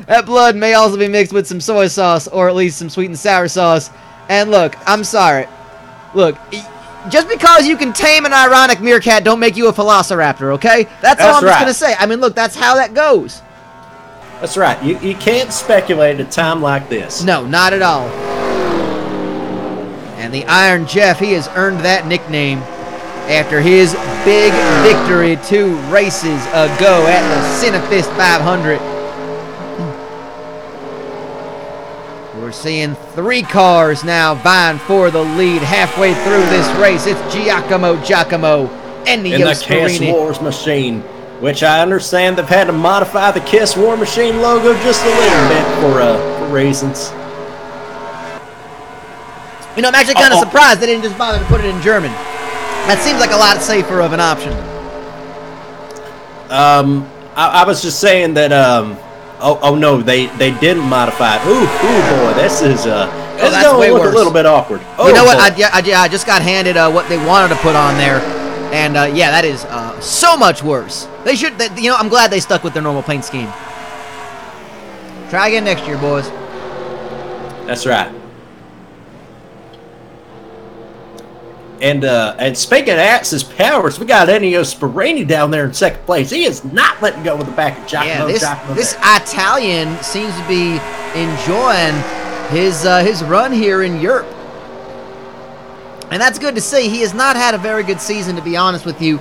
Speaker 1: that blood may also be mixed with some soy sauce or at least some sweet and sour sauce. And look, I'm sorry. Look, just because you can tame an ironic meerkat don't make you a velociraptor, okay? That's all I'm just gonna say. I mean, look, that's how that goes.
Speaker 2: That's right. You can't speculate at a time like this.
Speaker 1: No, not at all. And the Iron Jeff, he has earned that nickname after his big victory 2 races ago at the Cinefist 500. We're seeing 3 cars now vying for the lead halfway through this race. It's Giacomo, and the
Speaker 2: Kiss Wars machine, which I understand they've had to modify the Kiss War Machine logo just a little bit for reasons.
Speaker 1: You know, I'm actually kind of surprised they didn't just bother to put it in German. That seems like a lot safer of an option.
Speaker 2: I was just saying that, oh no, they didn't modify it. Ooh boy, this is
Speaker 1: that's
Speaker 2: going
Speaker 1: way
Speaker 2: to look
Speaker 1: worse.
Speaker 2: A little bit awkward. Oh,
Speaker 1: you know what? I just got handed what they wanted to put on there. And, yeah, that is so much worse. They should, you know, I'm glad they stuck with their normal paint scheme. Try again next year, boys.
Speaker 2: That's right. And speaking of Axis Powers, we got Ennio Sparini down there in second place. He is not letting go of the back of Giacomo.
Speaker 1: Yeah, this Italian seems to be enjoying his run here in Europe. And that's good to see. He has not had a very good season, to be honest with you.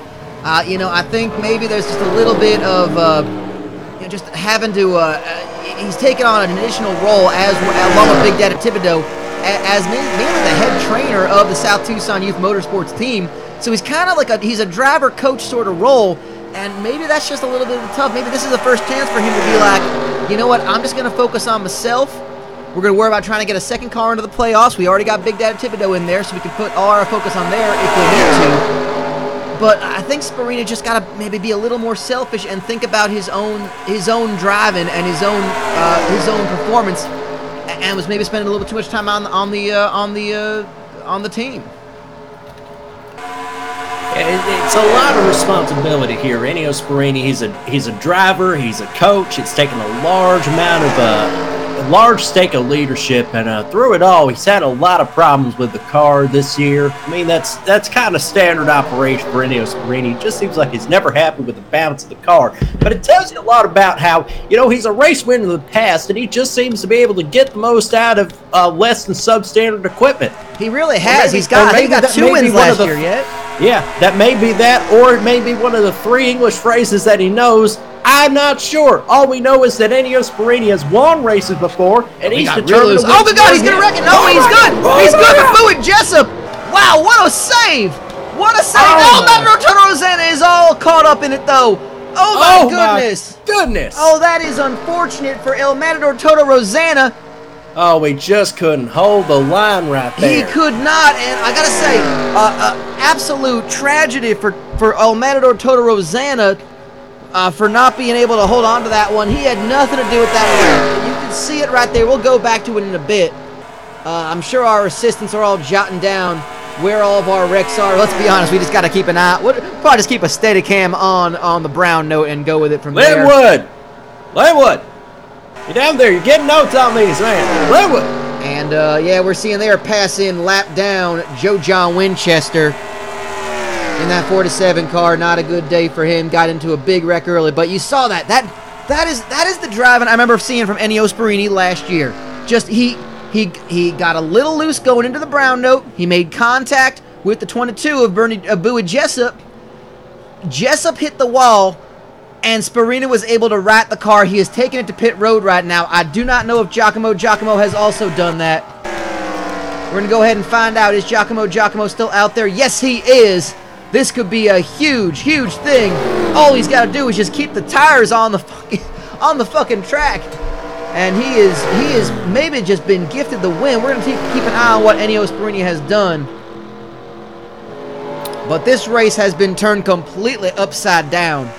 Speaker 1: You know, I think maybe there's just a little bit of just having to. He's taken on an additional role along with Big Daddy Thibodeau as mainly the head trainer of the South Tucson Youth Motorsports team. So he's kind of like he's a driver coach sort of role, and maybe that's just a little bit tough. Maybe this is the first chance for him to be like, you know what? I'm just going to focus on myself. We're going to worry about trying to get a second car into the playoffs. We already got Big Daddy Thibodeau in there, so we can put all our focus on there if we need to. But I think Sparina just got to maybe be a little more selfish and think about his own driving and his own performance, and was maybe spending a little bit too much time on the team.
Speaker 2: It's a lot of responsibility here. Ennio Sparini, he's a driver, he's a coach. It's taken a large amount of a large stake of leadership, and through it all, he's had a lot of problems with the car this year. I mean, that's kind of standard operation for Ennio Sparini. It just seems like he's never happy with the balance of the car. But it tells you a lot about how, you know, he's a race winner in the past, and he just seems to be able to get the most out of less than substandard equipment.
Speaker 1: He really has. He's got 2 wins last year yet.
Speaker 2: Yeah, that may be that, or it may be one of the 3 English phrases that he knows. I'm not sure. All we know is that Ennio Sparini has won races before, and he's determined.
Speaker 1: Oh my God, he's gonna wreck it! No, he's good. He's good for Fluid Jessup. Wow, what a save! What a save! Oh, Matador Toro Rosanna is all caught up in it though. Oh my goodness! Oh, that is unfortunate for El Matador Toro Rosanna.
Speaker 2: Oh, we just couldn't hold the line right there.
Speaker 1: He could not, and I gotta say, absolute tragedy for El Matador Toro Rosanna. For not being able to hold on to that one. He had nothing to do with that one. You can see it right there. We'll go back to it in a bit. I'm sure our assistants are all jotting down where all of our wrecks are. Let's be honest, we just got to keep an eye. We'll probably just keep a steady cam on the brown note and go with it from there.
Speaker 2: Linwood! You're down there. You're getting notes on these, man. Linwood!
Speaker 1: And, yeah, we're seeing there passing lap down Joe John Winchester. in that 4-7 car. Not a good day for him. Got into a big wreck early, but you saw that. That is the driving I remember seeing from Ennio Sparini last year. Just he got a little loose going into the brown note. He made contact with the 22 of Bowie Jessup. Jessup hit the wall, and Sparini was able to right the car. He is taking it to pit road right now. I do not know if Giacomo has also done that. We're going to go ahead and find out. Is Giacomo still out there? Yes, he is. This could be a huge, huge thing. All he's got to do is just keep the tires on the fucking track. And he is maybe just been gifted the win. We're going to keep an eye on what Ennio Sparini has done. But this race has been turned completely upside down.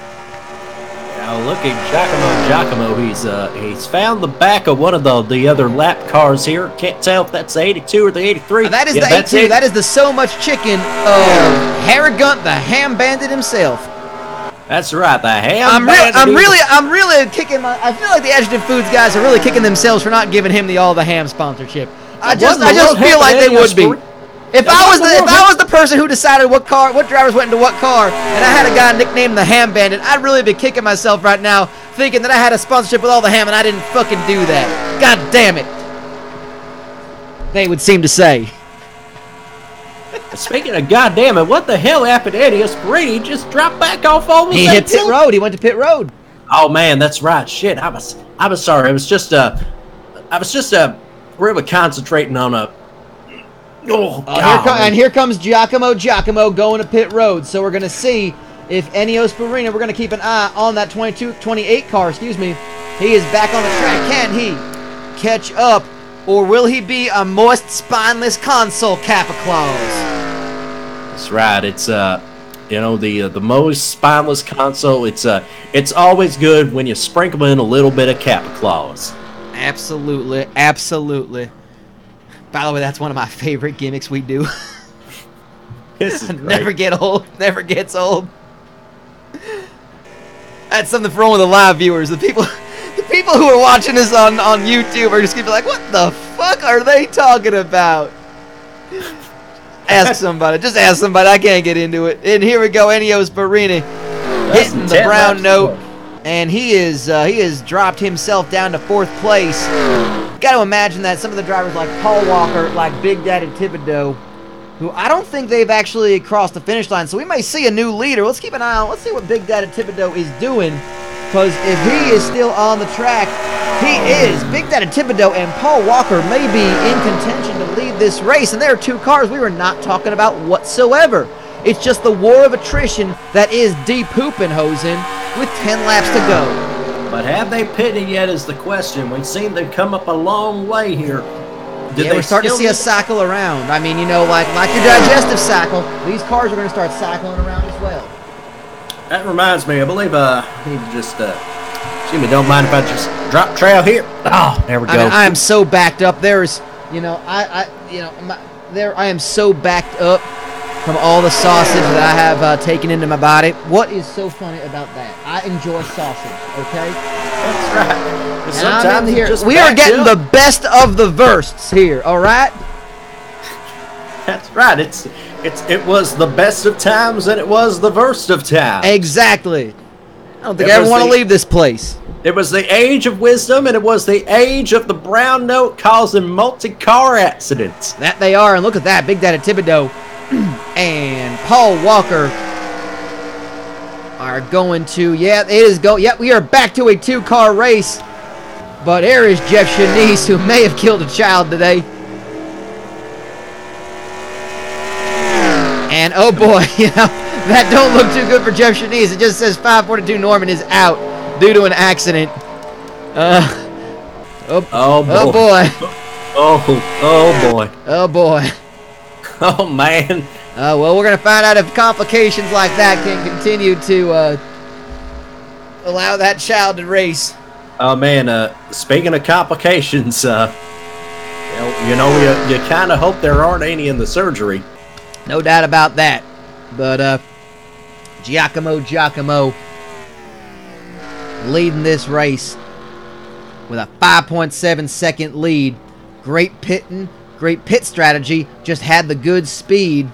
Speaker 2: Now look at Giacomo. He's found the back of one of the other lap cars here. Can't tell if that's the 82 or the 83.
Speaker 1: That is the 82. That is the So Much Chicken of Harrogant, the Ham Bandit himself.
Speaker 2: That's right, the Ham Bandit.
Speaker 1: I'm really kicking my. I feel like the Adjective Foods guys are really kicking themselves for not giving him the All the Ham sponsorship. I just feel like they would be. If I was the person who decided what drivers went into what car, and I had a guy nicknamed the Ham Bandit, I'd really be kicking myself right now, thinking that I had a sponsorship with all the ham, and I didn't fucking do that. God damn it! They would seem to say.
Speaker 2: Speaking of goddamn it, what the hell happened to Ennio Sparini? Just dropped back off almost.
Speaker 1: He hit pit road. He went to pit road.
Speaker 2: Oh man, that's right. Shit, I was sorry. I was just really concentrating on a. Oh,
Speaker 1: and here comes Giacomo going to pit road. So we're going to see if Ennio Sparini, we're going to keep an eye on that 28 car, excuse me. He is back on the track. Can he catch up, or will he be a moist, spineless console Kappa Claus?
Speaker 2: That's right. It's the moist, spineless console. It's always good when you sprinkle in a little bit of Kappa Claus.
Speaker 1: Absolutely, absolutely. By the way, that's one of my favorite gimmicks we do.
Speaker 2: This is great.
Speaker 1: Never get old. Never gets old. That's something for all of the live viewers. The people who are watching this on YouTube are just gonna be like, "What the fuck are they talking about?" Ask somebody. Just ask somebody. I can't get into it. And here we go. Ennio Sparini hitting the brown note, and he has dropped himself down to 4th place. Got to imagine that some of the drivers like Paul Walker, like Big Daddy Thibodeau, who I don't think they've actually crossed the finish line, so we may see a new leader. Let's keep an eye on. Let's see what Big Daddy Thibodeau is doing, because if he is still on the track, he is. Big Daddy Thibodeau and Paul Walker may be in contention to lead this race, and there are 2 cars we were not talking about whatsoever. It's just the war of attrition that is D. Poopenhosen with 10 laps to go.
Speaker 2: But have they pitted yet is the question. We've seen them come up a long way here.
Speaker 1: We're starting to see a cycle around. I mean, like your digestive cycle, these cars are going to start cycling around as well.
Speaker 2: That reminds me, I believe I need to just, excuse me, don't mind if I just drop trail here. Oh, there we go.
Speaker 1: I am so backed up. There's, I am so backed up from all the sausage that I have taken into my body. What is so funny about that? I enjoy sausage, okay?
Speaker 2: That's right.
Speaker 1: And sometimes here, we are getting the best of the versts here, all right?
Speaker 2: That's right. It was the best of times and it was the worst of times.
Speaker 1: Exactly. I don't think I ever want to leave this place.
Speaker 2: It was the age of wisdom, and it was the age of the brown note causing multi-car accidents.
Speaker 1: That they are, and look at that. Big Daddy Thibodeau and Paul Walker are going to, we are back to a 2-car race. But here is Jeff Shanice, who may have killed a child today. And oh boy, that don't look too good for Jeff Shanice. It just says 542 Norman is out due to an accident. Oh boy.
Speaker 2: Oh boy.
Speaker 1: Oh boy.
Speaker 2: Oh man.
Speaker 1: Well, we're gonna find out if complications like that can continue to allow that child to race.
Speaker 2: Oh man. Speaking of complications, you kind of hope there aren't any in the surgery.
Speaker 1: No doubt about that. But Giacomo leading this race with a 5.7 second lead. Great pitting, great pit strategy. Just had the good speed.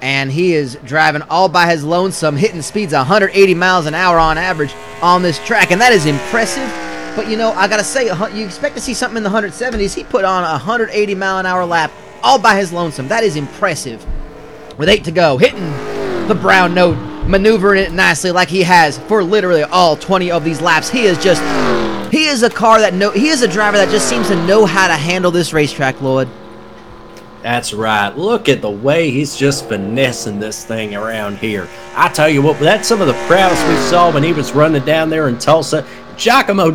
Speaker 1: and he is driving all by his lonesome, hitting speeds 180 miles an hour on average on this track, and that is impressive. But, you know, I got to say, you expect to see something in the 170s. He put on a 180 mile an hour lap all by his lonesome. That is impressive. With 8 to go, hitting the brown note, maneuvering it nicely like he has for literally all 20 of these laps. He is a driver that just seems to know how to handle this racetrack, Lloyd.
Speaker 2: That's right. Look at the way he's just finessing this thing around here. I tell you what, that's some of the proudest we saw when he was running down there in Tulsa. Giacomo,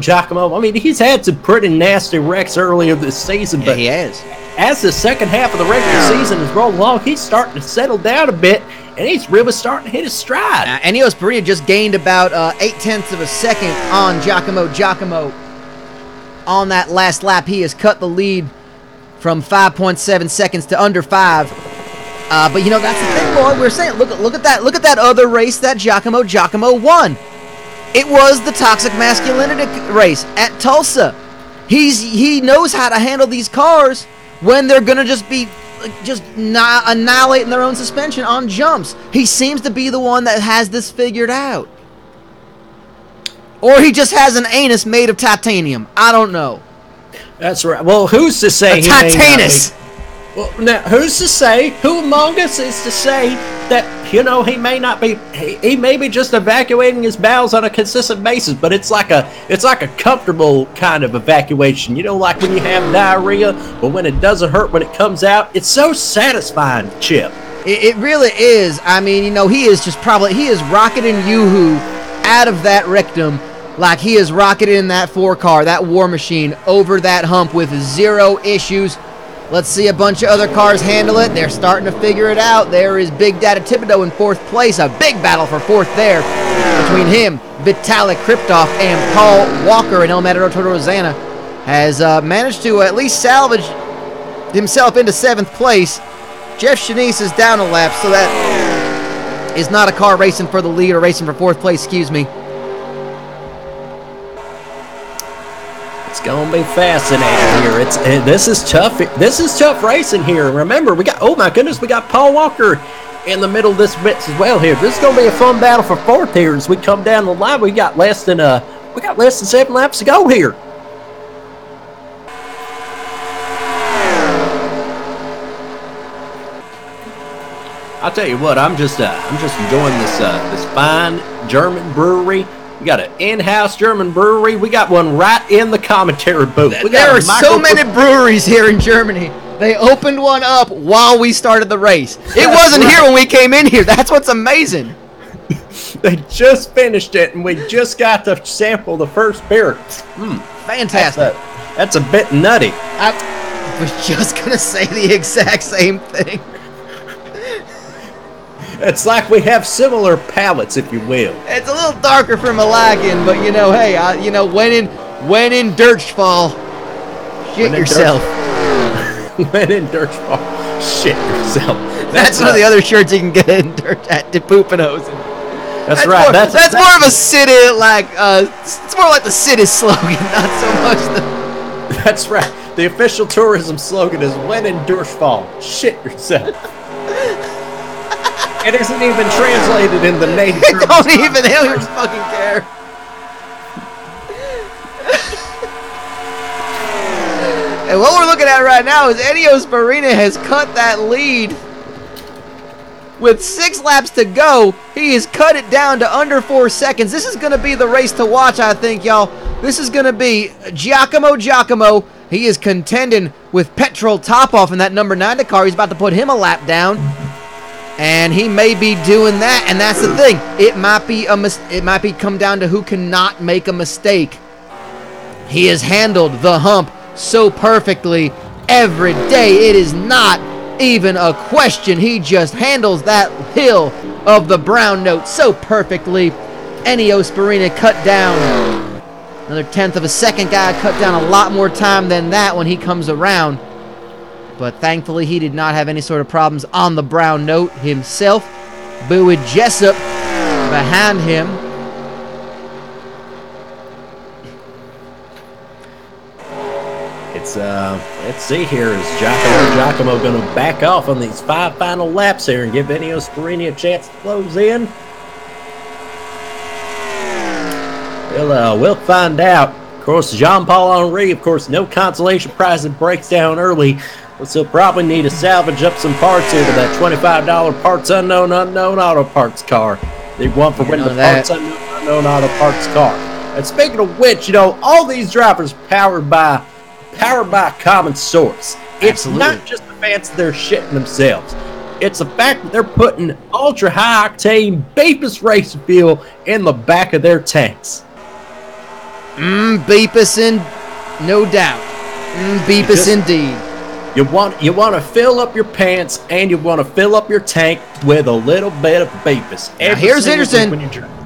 Speaker 2: I mean, he's had some pretty nasty wrecks earlier this season, but
Speaker 1: he has.
Speaker 2: As the second half of the regular season is rolling along, he's starting to settle down a bit, and he's really starting to hit his stride.
Speaker 1: Ennio Sparina just gained about 0.8 of a second on Giacomo. On that last lap, he has cut the lead from 5.7 seconds to under 5. But you know, that's the thing, boy. We're saying, look at that other race that Giacomo won. It was the toxic masculinity race at Tulsa. He knows how to handle these cars when they're gonna just be annihilating their own suspension on jumps. He seems to be the one that has this figured out. Or he just has an anus made of titanium. I don't know.
Speaker 2: That's right. Well, who's to say he
Speaker 1: Titanus.
Speaker 2: Well, now, who's to say? Who among us is to say that, you know, he may not be, he may be just evacuating his bowels on a consistent basis, but it's like a comfortable kind of evacuation. You know, like when you have diarrhea, but when it doesn't hurt when it comes out, it's so satisfying, Chip.
Speaker 1: It really is. I mean, you know, he is rocketing Yoo-hoo out of that rectum like he is rocketing that 4-car, that war machine, over that hump with 0 issues. Let's see a bunch of other cars handle it. They're starting to figure it out. There is Big Daddy Thibodeau in 4th place. A big battle for 4th there between him, Vitaly Kriptov, and Paul Walker in El Matador Toro Rosanna. Has managed to at least salvage himself into 7th place. Jeff Shanice is down a lap, so that is not a car racing for the lead or racing for 4th place, excuse me.
Speaker 2: It's gonna be fascinating here. This is tough. This is tough racing here. Remember, we got Paul Walker in the middle of this bit as well here. This is gonna be a fun battle for 4th here as we come down the line. We got less than 7 laps to go here. I'll tell you what, I'm just enjoying this fine German brewery. We got an in-house German brewery. We got one right in the commentary booth.
Speaker 1: There are so many breweries here in Germany. They opened one up while we started the race. It wasn't here when we came in here. That's what's amazing.
Speaker 2: They just finished it, and we just got to sample the first beer.
Speaker 1: Fantastic.
Speaker 2: That's a bit nutty.
Speaker 1: I was just going to say the exact same thing.
Speaker 2: It's like we have similar palates, if you will.
Speaker 1: It's a little darker for Malagan, but you know, hey, when in Durchfall, shit yourself.
Speaker 2: When in Durchfall, shit yourself.
Speaker 1: That's one of the other shirts you can get at Poopenhosen.
Speaker 2: That's right.
Speaker 1: That's more of a city, it's more like the city slogan, not so much the.
Speaker 2: That's right. The official tourism slogan is "When in Durchfall, shit yourself." It isn't even translated in the native.
Speaker 1: They don't even fucking care. And what we're looking at right now is Ennio Sparina has cut that lead. With 6 laps to go, he has cut it down to under 4 seconds. This is going to be the race to watch, I think, y'all. This is going to be Giacomo. He is contending with Petrol Topoff in that number 9 car. He's about to put him a lap down. And he may be doing that, and that's the thing. It might be come down to who cannot make a mistake. He has handled the hump so perfectly every day. It is not even a question. He just handles that hill of the brown note so perfectly. Ennio Sparina cut down another 1/10 of a second. Guy cut down a lot more time than that when he comes around. But thankfully, he did not have any sort of problems on the brown note himself. Bowie Jessup behind him.
Speaker 2: It's let's see here. Is Giacomo going to back off on these 5 final laps here and give Ennio Sparini a chance to close in? We'll find out. Of course, Jean-Paul Henry, of course, no consolation prize and breaks down early. But he'll probably need to salvage up some parts here to that $25 parts unknown auto parts car. They want for winning the parts unknown auto parts car. And speaking of which, all these drivers powered by common source. It's not just the fact that they're shitting themselves. It's the fact that they're putting ultra high octane Beepus race fuel in the back of their tanks.
Speaker 1: Beepus no doubt. Beepus indeed.
Speaker 2: You want to fill up your pants and you want to fill up your tank with a little bit of Beepus.
Speaker 1: Now here's interesting.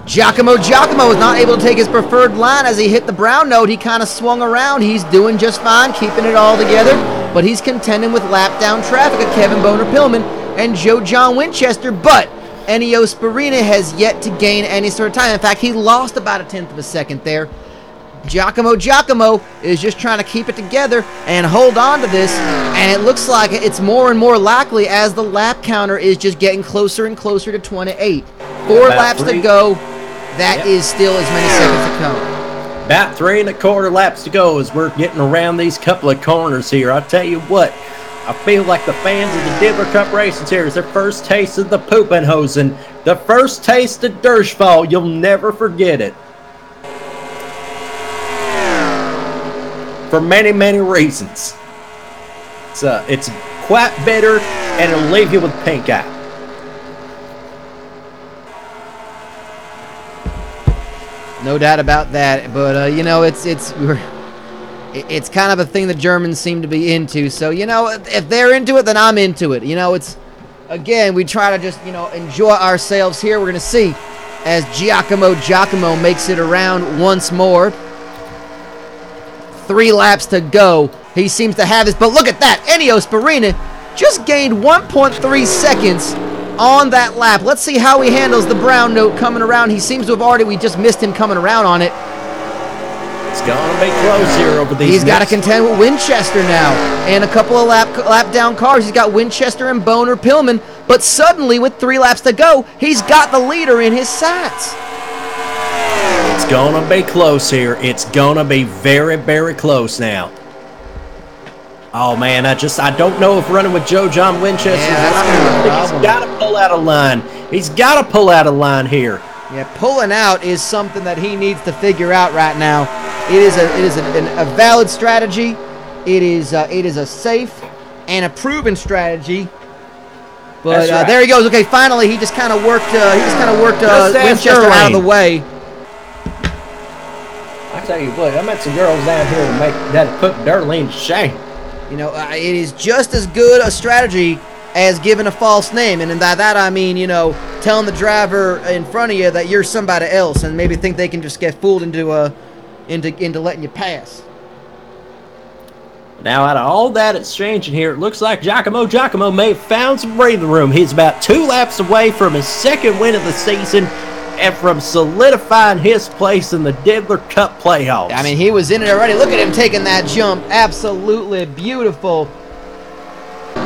Speaker 1: Giacomo was not able to take his preferred line as he hit the brown note. He kind of swung around. He's doing just fine, keeping it all together, but he's contending with lap down traffic of Kevin Boner-Pillman and Joe John Winchester, but Ennio Sparini has yet to gain any sort of time. In fact, he lost about 1/10 of a second there. Giacomo is just trying to keep it together and hold on to this, and it looks like it's more and more likely as the lap counter is just getting closer and closer to 28. 4 laps to go. That is still as many seconds to come.
Speaker 2: About 3 1/4 laps to go as we're getting around these couple of corners here. I'll tell you what, I feel like the fans of the Diddler Cup races here is their first taste of the Poopenhosen, the first taste of Durchfall. You'll never forget it. For many, many reasons. It's quite bitter, and it'll leave you with pink eye.
Speaker 1: No doubt about that, but it's kind of a thing the Germans seem to be into. So if they're into it, then I'm into it. It's again, we try to just enjoy ourselves here. We're gonna see as Giacomo makes it around once more. 3 laps to go. He seems to have this, but look at that. Ennio Sparini just gained 1.3 seconds on that lap. Let's see how he handles the brown note coming around. He seems to have we just missed him coming around on it.
Speaker 2: It's going to be close here over these.
Speaker 1: He's got to contend with Winchester now and a couple of lap down cars. He's got Winchester and Boner-Pillman, but suddenly with 3 laps to go, he's got the leader in his sights.
Speaker 2: It's going to be close here. It's going to be very, very close now. Oh, man, I don't know if running with Joe John Winchester is he's got to pull out a line. He's got to pull out a line here.
Speaker 1: Yeah, pulling out is something that he needs to figure out right now. It is a valid strategy. It is a safe and a proven strategy. But right. There he goes. Okay, finally he just kind of worked Winchester out of the way.
Speaker 2: I tell you what, I met some girls down here to make that put Darlene to shame.
Speaker 1: It is just as good a strategy as giving a false name, and by that I mean, telling the driver in front of you that you're somebody else, and maybe think they can just get fooled into letting you pass.
Speaker 2: Now, out of all that exchange in here, it looks like Giacomo may have found some breathing room. He's about 2 laps away from his 2nd win of the season and from solidifying his place in the Diddler Cup playoffs.
Speaker 1: I mean, he was in it already. Look at him taking that jump. Absolutely beautiful.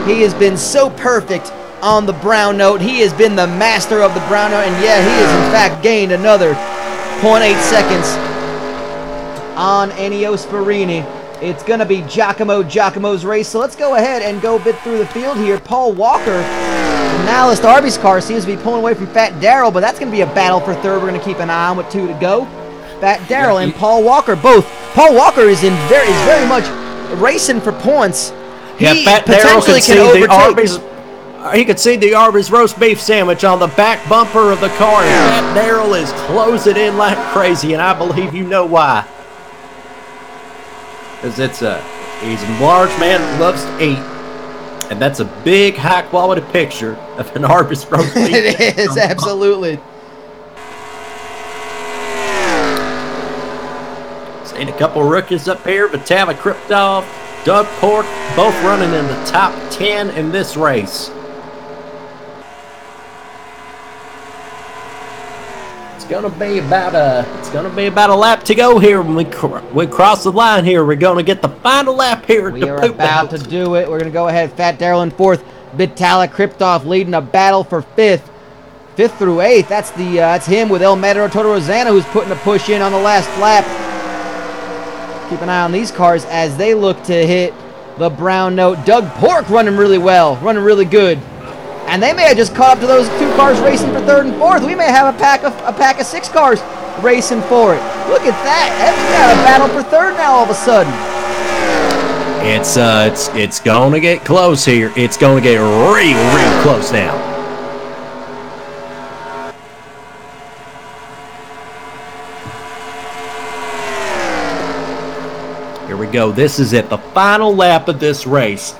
Speaker 1: He has been so perfect on the brown note. He has been the master of the brown note, and yeah, he has in fact gained another 0.8 seconds on Ennio Sparini. It's going to be Giacomo's race. So let's go ahead and go a bit through the field here. Paul Walker, Nihilist Arby's car, seems to be pulling away from Fat Darrell, but that's going to be a battle for 3rd. We're going to keep an eye on with 2 to go. Fat Darrell and Paul Walker both. Paul Walker is very much racing for points. He
Speaker 2: Fat Darrell
Speaker 1: potentially
Speaker 2: can
Speaker 1: can
Speaker 2: see the
Speaker 1: overtake.
Speaker 2: Arby's. He could see the Arby's roast beef sandwich on the back bumper of the car. And Fat Darrell is closing in like crazy, and I believe you know why. Because he's a large man that loves to eat, and that's a big, high-quality picture of an Arby's roast beef.
Speaker 1: It is, absolutely.
Speaker 2: Seen a couple of rookies up here, Vitaly Kriptov, Doug Pork, both running in the top 10 in this race. It's gonna be about a lap to go here when we cross the line here. We're gonna get the final lap here at
Speaker 1: We
Speaker 2: the
Speaker 1: are
Speaker 2: Poopenhosen.
Speaker 1: about to do it. We're going to go ahead. Fat Daryl in 4th. Vitalik Kryptov leading a battle for 5th. 5th through 8th. That's him with El Matador Toto Rosanna, who's putting a push in on the last lap. Keep an eye on these cars as they look to hit the brown note. Doug Pork running really well, running really good. And they may have just caught up to those 2 cars racing for 3rd and 4th. We may have a pack of 6 cars racing for it. Look at that. We got a battle for 3rd now all of a sudden.
Speaker 2: It's gonna get close here. It's gonna get real close now. Here we go. This is it. The final lap of this race.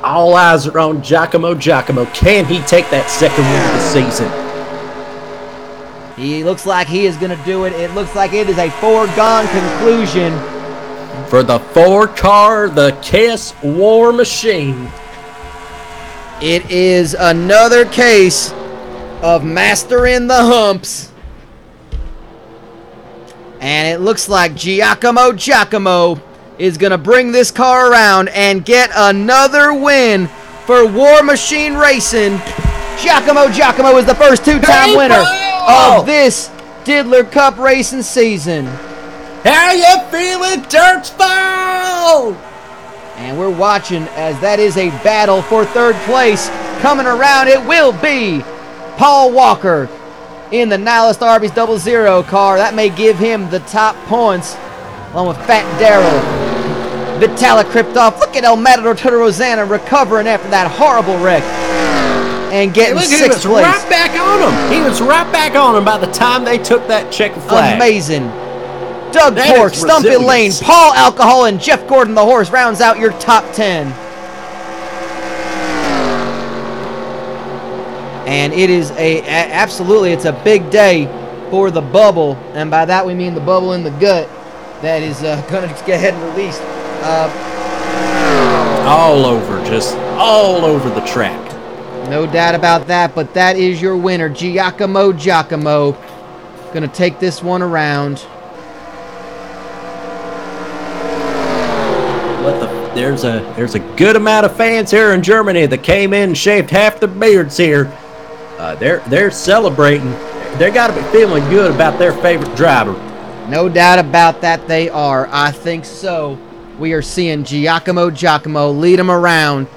Speaker 2: All eyes are on Giacomo. Can he take that 2nd win of the season?
Speaker 1: He looks like he is going to do it. It looks like it is a foregone conclusion.
Speaker 2: For the 4-car, the Kiss War Machine.
Speaker 1: It is another case of mastering the humps. And it looks like Giacomo is going to bring this car around and get another win for War Machine Racing. Giacomo is the first 2-time winner of this Diddler Cup racing season.
Speaker 2: How you feeling, Durchfall?
Speaker 1: And we're watching as that is a battle for 3rd place. Coming around, it will be Paul Walker in the Nihilist Arby's 00 car. That may give him the top points, along with Fat Daryl. Vitalik Kryptov. Look at El Matador Toto Rosanna recovering after that horrible wreck and getting 6th place.
Speaker 2: He was right back on him. He was right back on him by the time they took that checkered flag.
Speaker 1: Amazing. Doug
Speaker 2: That
Speaker 1: Pork,
Speaker 2: is
Speaker 1: Stumpy Lane,
Speaker 2: resilience.
Speaker 1: Paul Alcohol, and Jeff Gordon the horse rounds out your top 10. And it is absolutely, it's a big day for the bubble. And by that we mean the bubble in the gut that is going to get ahead and released.
Speaker 2: All over the track.
Speaker 1: No doubt about that, but that is your winner, Giacomo. Going to take this one around.
Speaker 2: There's a good amount of fans here in Germany that came in and shaved half their beards here. They're celebrating. They got to be feeling good about their favorite driver.
Speaker 1: No doubt about that they are. I think so. We are seeing Giacomo lead him around.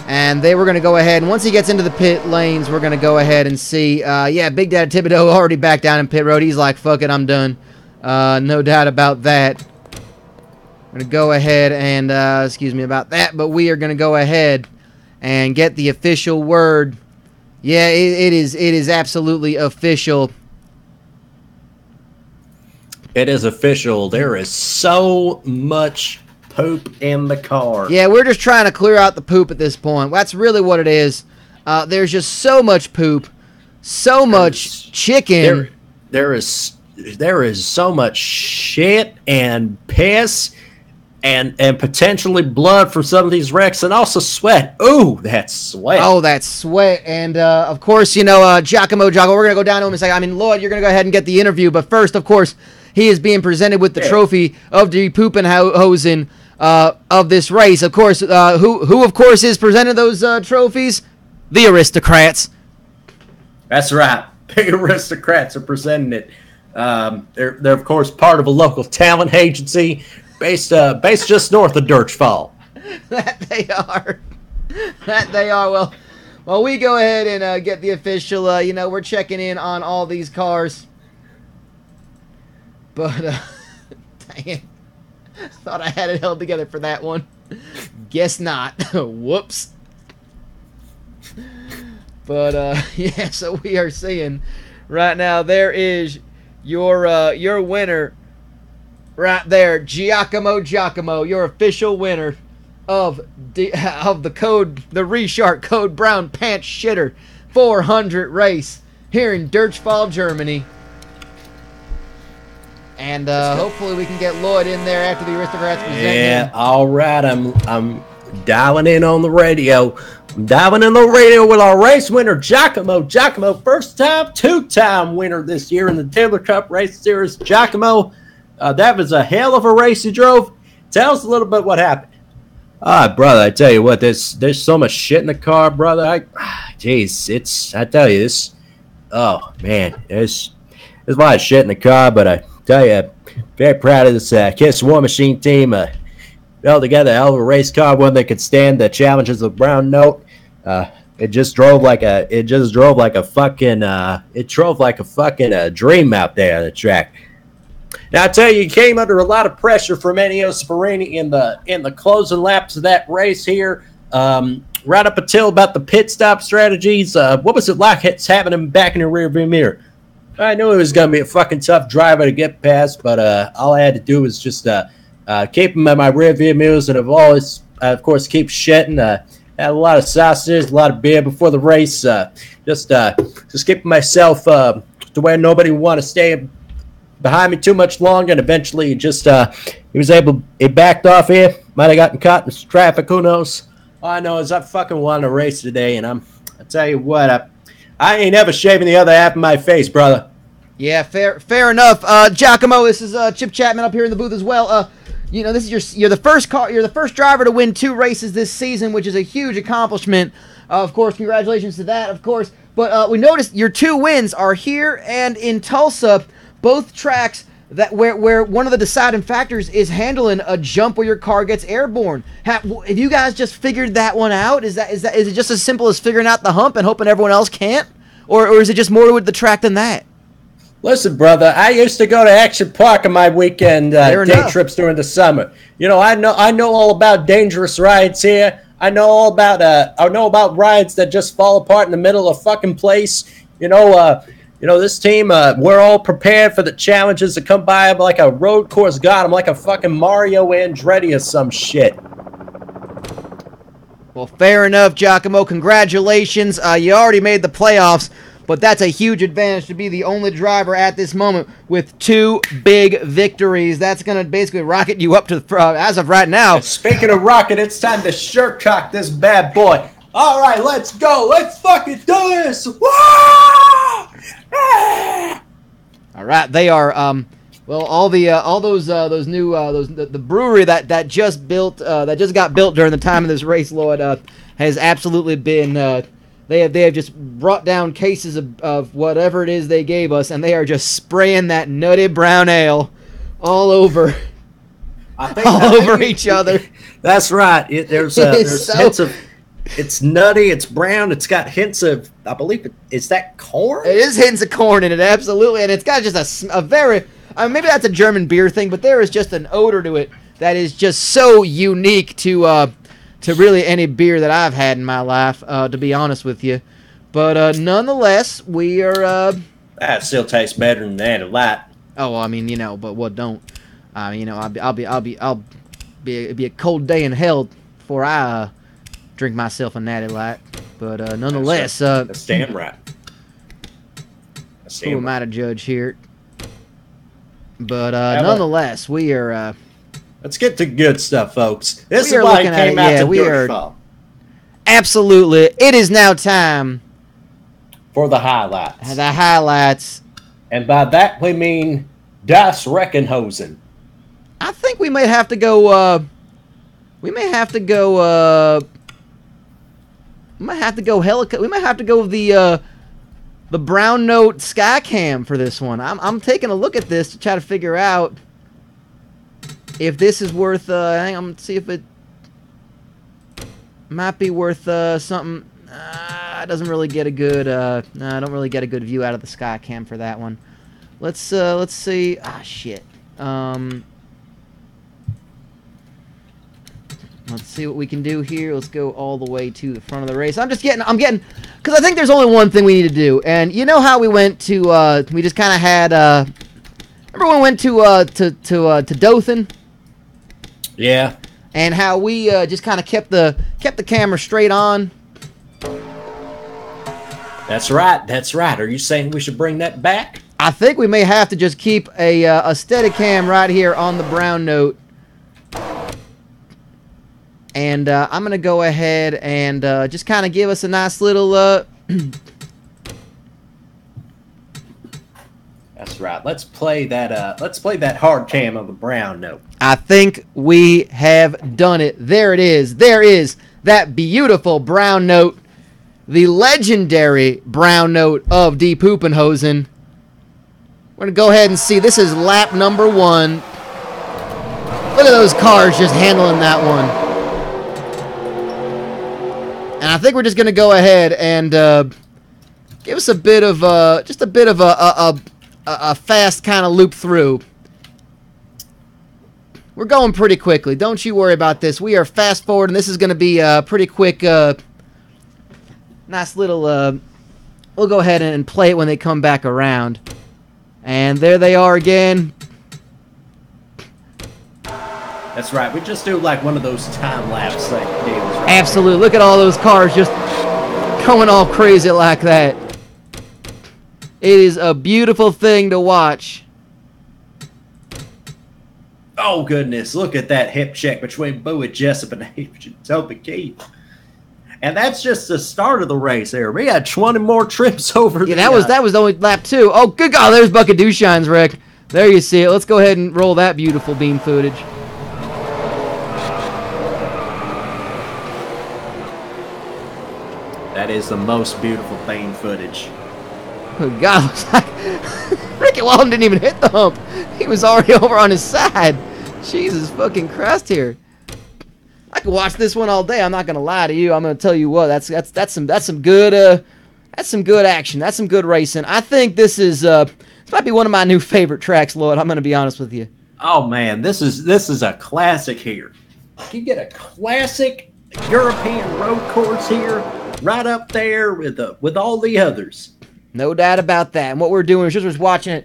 Speaker 1: And they were going to go ahead, and once he gets into the pit lanes, we're going to go ahead and see. Yeah, Big Daddy Thibodeau already back down in pit road. He's like, fuck it, I'm done. No doubt about that. We're going to go ahead and, excuse me about that, but we are going to go ahead and get the official word. Yeah, it is absolutely official.
Speaker 2: It is official. There is so much poop in the car.
Speaker 1: Yeah, we're just trying to clear out the poop at this point. That's really what it is. There's just so much poop, so much chicken.
Speaker 2: There is so much shit and piss and potentially blood from some of these wrecks, and also sweat. Ooh, that's sweat.
Speaker 1: Oh, that's sweat. And, of course, you know, Giacomo, we're going to go down to him and say, I mean, Lloyd, you're going to go ahead and get the interview. But first, of course, he is being presented with the trophy of the Poopenhosen of this race. Of course, who of course, is presenting those trophies? The Aristocrats.
Speaker 2: That's right. The Aristocrats are presenting it. They're of course part of a local talent agency based just north of Durchfall.
Speaker 1: That they are. That they are. Well, we go ahead and get the official. You know, we're checking in on all these cars. But dang it, thought I had it held together for that one. Guess not. Whoops. But yeah, so we are seeing right now there is your winner right there, Giacomo, your official winner of the ReShart Code Brown Pants Shitter 400 race here in Durchfall, Germany. And hopefully we can get Lloyd in there after the Aristocrats present him.
Speaker 2: Yeah, all right. I'm dialing in on the radio. I'm diving in the radio with our race winner, Giacomo. Giacomo, first time, two-time winner this year in the Diddler Cup Race Series. Giacomo, that was a hell of a race you drove. Tell us a little bit what happened.
Speaker 4: Brother, I tell you what, there's so much shit in the car, brother. I tell you, this, oh, man, there's a lot of shit in the car, but I tell you, I'm very proud of this Kiss War Machine team. Held together a hell of a race car, one that could stand the challenges of Brown Note. It drove like a fucking dream out there on the track. Now I tell you came under a lot of pressure from Ennio Sparini in the closing laps of that race here. Right up until about the pit stop strategies. What was it like having him back in the rearview mirror? I knew he was going to be a fucking tough driver to get past, but all I had to do was just keep him in my rearview mirrors, and I've always, of course, keep shitting. Had a lot of sausages, a lot of beer before the race. Just keeping myself to where nobody would want to stay behind me too much longer, and eventually he backed off here. Might have gotten caught in traffic, who knows? All I know is I fucking won a race today, and I tell you what, I ain't ever shaving the other half of my face, brother.
Speaker 1: Yeah, fair enough. Giacomo, this is Chip Chapman up here in the booth as well. You know, this is you're the first driver to win 2 races this season, which is a huge accomplishment. Of course, congratulations to that, of course. But we noticed your 2 wins are here and in Tulsa, both tracks that where one of the deciding factors is handling a jump where your car gets airborne. Have you guys just figured that one out? Is it just as simple as figuring out the hump and hoping everyone else can't, or is it just more with the track than that?
Speaker 2: Listen, brother, I used to go to Action Park on my weekend day trips during the summer. You know, I know all about dangerous rides here. I know all about rides that just fall apart in the middle of fucking place. You know, this team, we're all prepared for the challenges that come by. I'm like a road course god. I'm like a fucking Mario Andretti or some shit.
Speaker 1: Well, fair enough, Giacomo. Congratulations. You already made the playoffs. But that's a huge advantage to be the only driver at this moment with 2 big victories. That's going to basically rocket you up to, as of right now.
Speaker 2: Speaking of rocket, it's time to shirt cock this bad boy. All right, let's go. Let's fucking do this. Woo!
Speaker 1: All right, they are, well, all those new, the brewery that just got built during the time of this race, Lord, has absolutely been, They have just brought down cases of whatever it is they gave us, and they are just spraying that nutty brown ale all over each other.
Speaker 2: That's right. There's hints of, it's nutty, it's brown, it's got hints of, I believe, is that corn?
Speaker 1: It is hints of corn in it, absolutely, and it's got just a very, maybe that's a German beer thing, but there is just an odor to it that is just so unique to really any beer that I've had in my life, to be honest with you. But nonetheless, we are...
Speaker 2: that still tastes better than that, light.
Speaker 1: Oh, well, I mean, but what don't? It'll be a cold day in hell before I drink myself a natty light. But nonetheless...
Speaker 2: That's damn right.
Speaker 1: Who am I to judge here? But nonetheless, we are...
Speaker 2: Let's get to good stuff, folks. This is why it came out to Durchfall.
Speaker 1: Absolutely. It is now time
Speaker 2: for the highlights.
Speaker 1: The highlights.
Speaker 2: And by that we mean Das Reckenhosen.
Speaker 1: I think we may have to go we may have to go the Brown Note Skycam for this one. I'm taking a look at this to try to figure out if this is worth, hang on, let's see if it might be worth something. It doesn't really get a good, I don't really get a good view out of the Skycam for that one. Let's see. Shit. Let's see what we can do here. Let's go all the way to the front of the race. I'm getting, because I think there's only one thing we need to do. And you know how we went to, we just kind of had, remember when we went to Dothan?
Speaker 2: Yeah.
Speaker 1: And how we just kind of kept the camera straight on.
Speaker 2: That's right. That's right. Are you saying we should bring that back?
Speaker 1: I think we may have to just keep a steady cam right here on the Brown Note. And I'm going to go ahead and just kind of give us a nice little...
Speaker 2: That's right. Let's play that hard cam of the brown note.
Speaker 1: I think we have done it. There it is. There is that beautiful brown note. The legendary brown note of Die Poopenhosen. We're going to go ahead and see. This is lap number 1. Look at those cars just handling that one. And I think we're just going to go ahead and give us a bit of just a bit of a fast kind of loop through. We're going pretty quickly. Don't you worry about this. We are fast forward, and this is going to be a pretty quick, nice little, we'll go ahead and play it when they come back around. And there they are again.
Speaker 2: That's right. We just do like one of those time-lapse like deals. Right?
Speaker 1: Absolutely. Look at all those cars just going all crazy like that. It is a beautiful thing to watch.
Speaker 2: Oh, goodness. Look at that hip check between Bowie Jessup and Toby Keith. And that's just the start of the race there. We got 20 more trips over
Speaker 1: Yeah, that was only lap 2. Oh, good God. There's Bucket Dushine's wreck. There you see it. Let's go ahead and roll that beautiful beam footage.
Speaker 2: That is the most beautiful beam footage.
Speaker 1: Good God, looks like Ricky Walton didn't even hit the hump. He was already over on his side. Jesus fucking Christ here. I could watch this one all day. I'm not gonna lie to you. I'm gonna tell you what. That's some good action. That's some good racing. I think this might be one of my new favorite tracks, Lloyd. I'm gonna be honest with you.
Speaker 2: Oh man, this is a classic here. You get a classic European road course here, right up there with all the others.
Speaker 1: No doubt about that. And what we're doing is just watching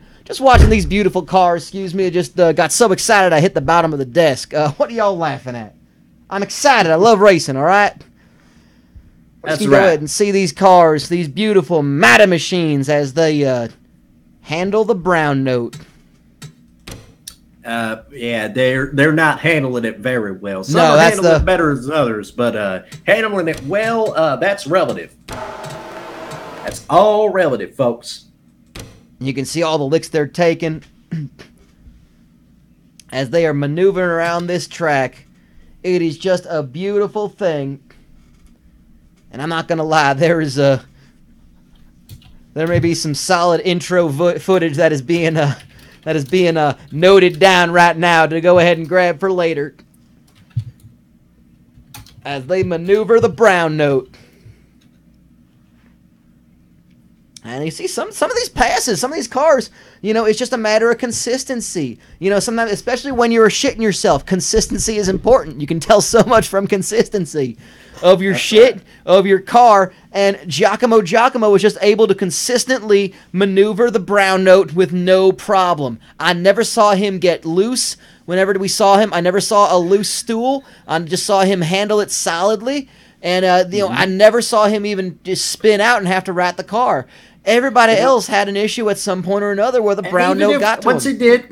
Speaker 1: these beautiful cars. Excuse me, I just got so excited I hit the bottom of the desk. What are y'all laughing at? I'm excited. I love racing, all right? Let's go ahead and see these cars, these beautiful Mata machines as they handle the brown note.
Speaker 2: Yeah, they're not handling it very well. Some
Speaker 1: No,
Speaker 2: are
Speaker 1: that's
Speaker 2: handling it better than others, but handling it well, that's relative. That's all relative, folks.
Speaker 1: You can see all the licks they're taking as they are maneuvering around this track. It is just a beautiful thing. And I'm not going to lie, there may be some solid intro footage that is being noted down right now to go ahead and grab for later as they maneuver the brown note. And you see some of these passes, some of these cars, it's just a matter of consistency. Sometimes, especially when you're shitting yourself, consistency is important. You can tell so much from consistency of your of your car. And Giacomo was just able to consistently maneuver the brown note with no problem. I never saw him get loose. Whenever we saw him, I never saw a loose stool. I just saw him handle it solidly. And, I never saw him even just spin out and have to rat the car. Everybody else had an issue at some point or another where the brown note got to him.
Speaker 2: Once he did,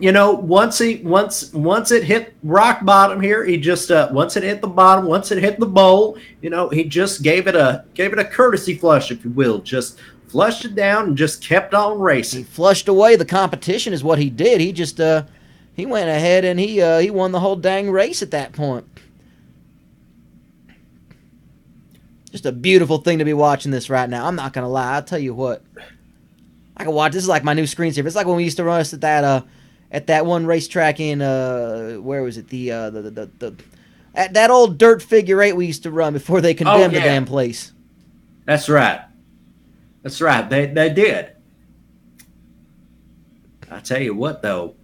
Speaker 2: once it hit rock bottom here, he just once it hit the bottom, once it hit the bowl, he just gave it a courtesy flush, if you will, just flushed it down and just kept on racing.
Speaker 1: He flushed away the competition is what he did. He just he went ahead and he won the whole dang race at that point. Just a beautiful thing to be watching this right now. I'm not gonna lie. I'll tell you what. I can watch. This is like my new screensaver. It's like when we used to run us at that one racetrack in where was it? At that old dirt figure 8 we used to run before they condemned the damn place.
Speaker 2: That's right. That's right. They did. I tell you what though.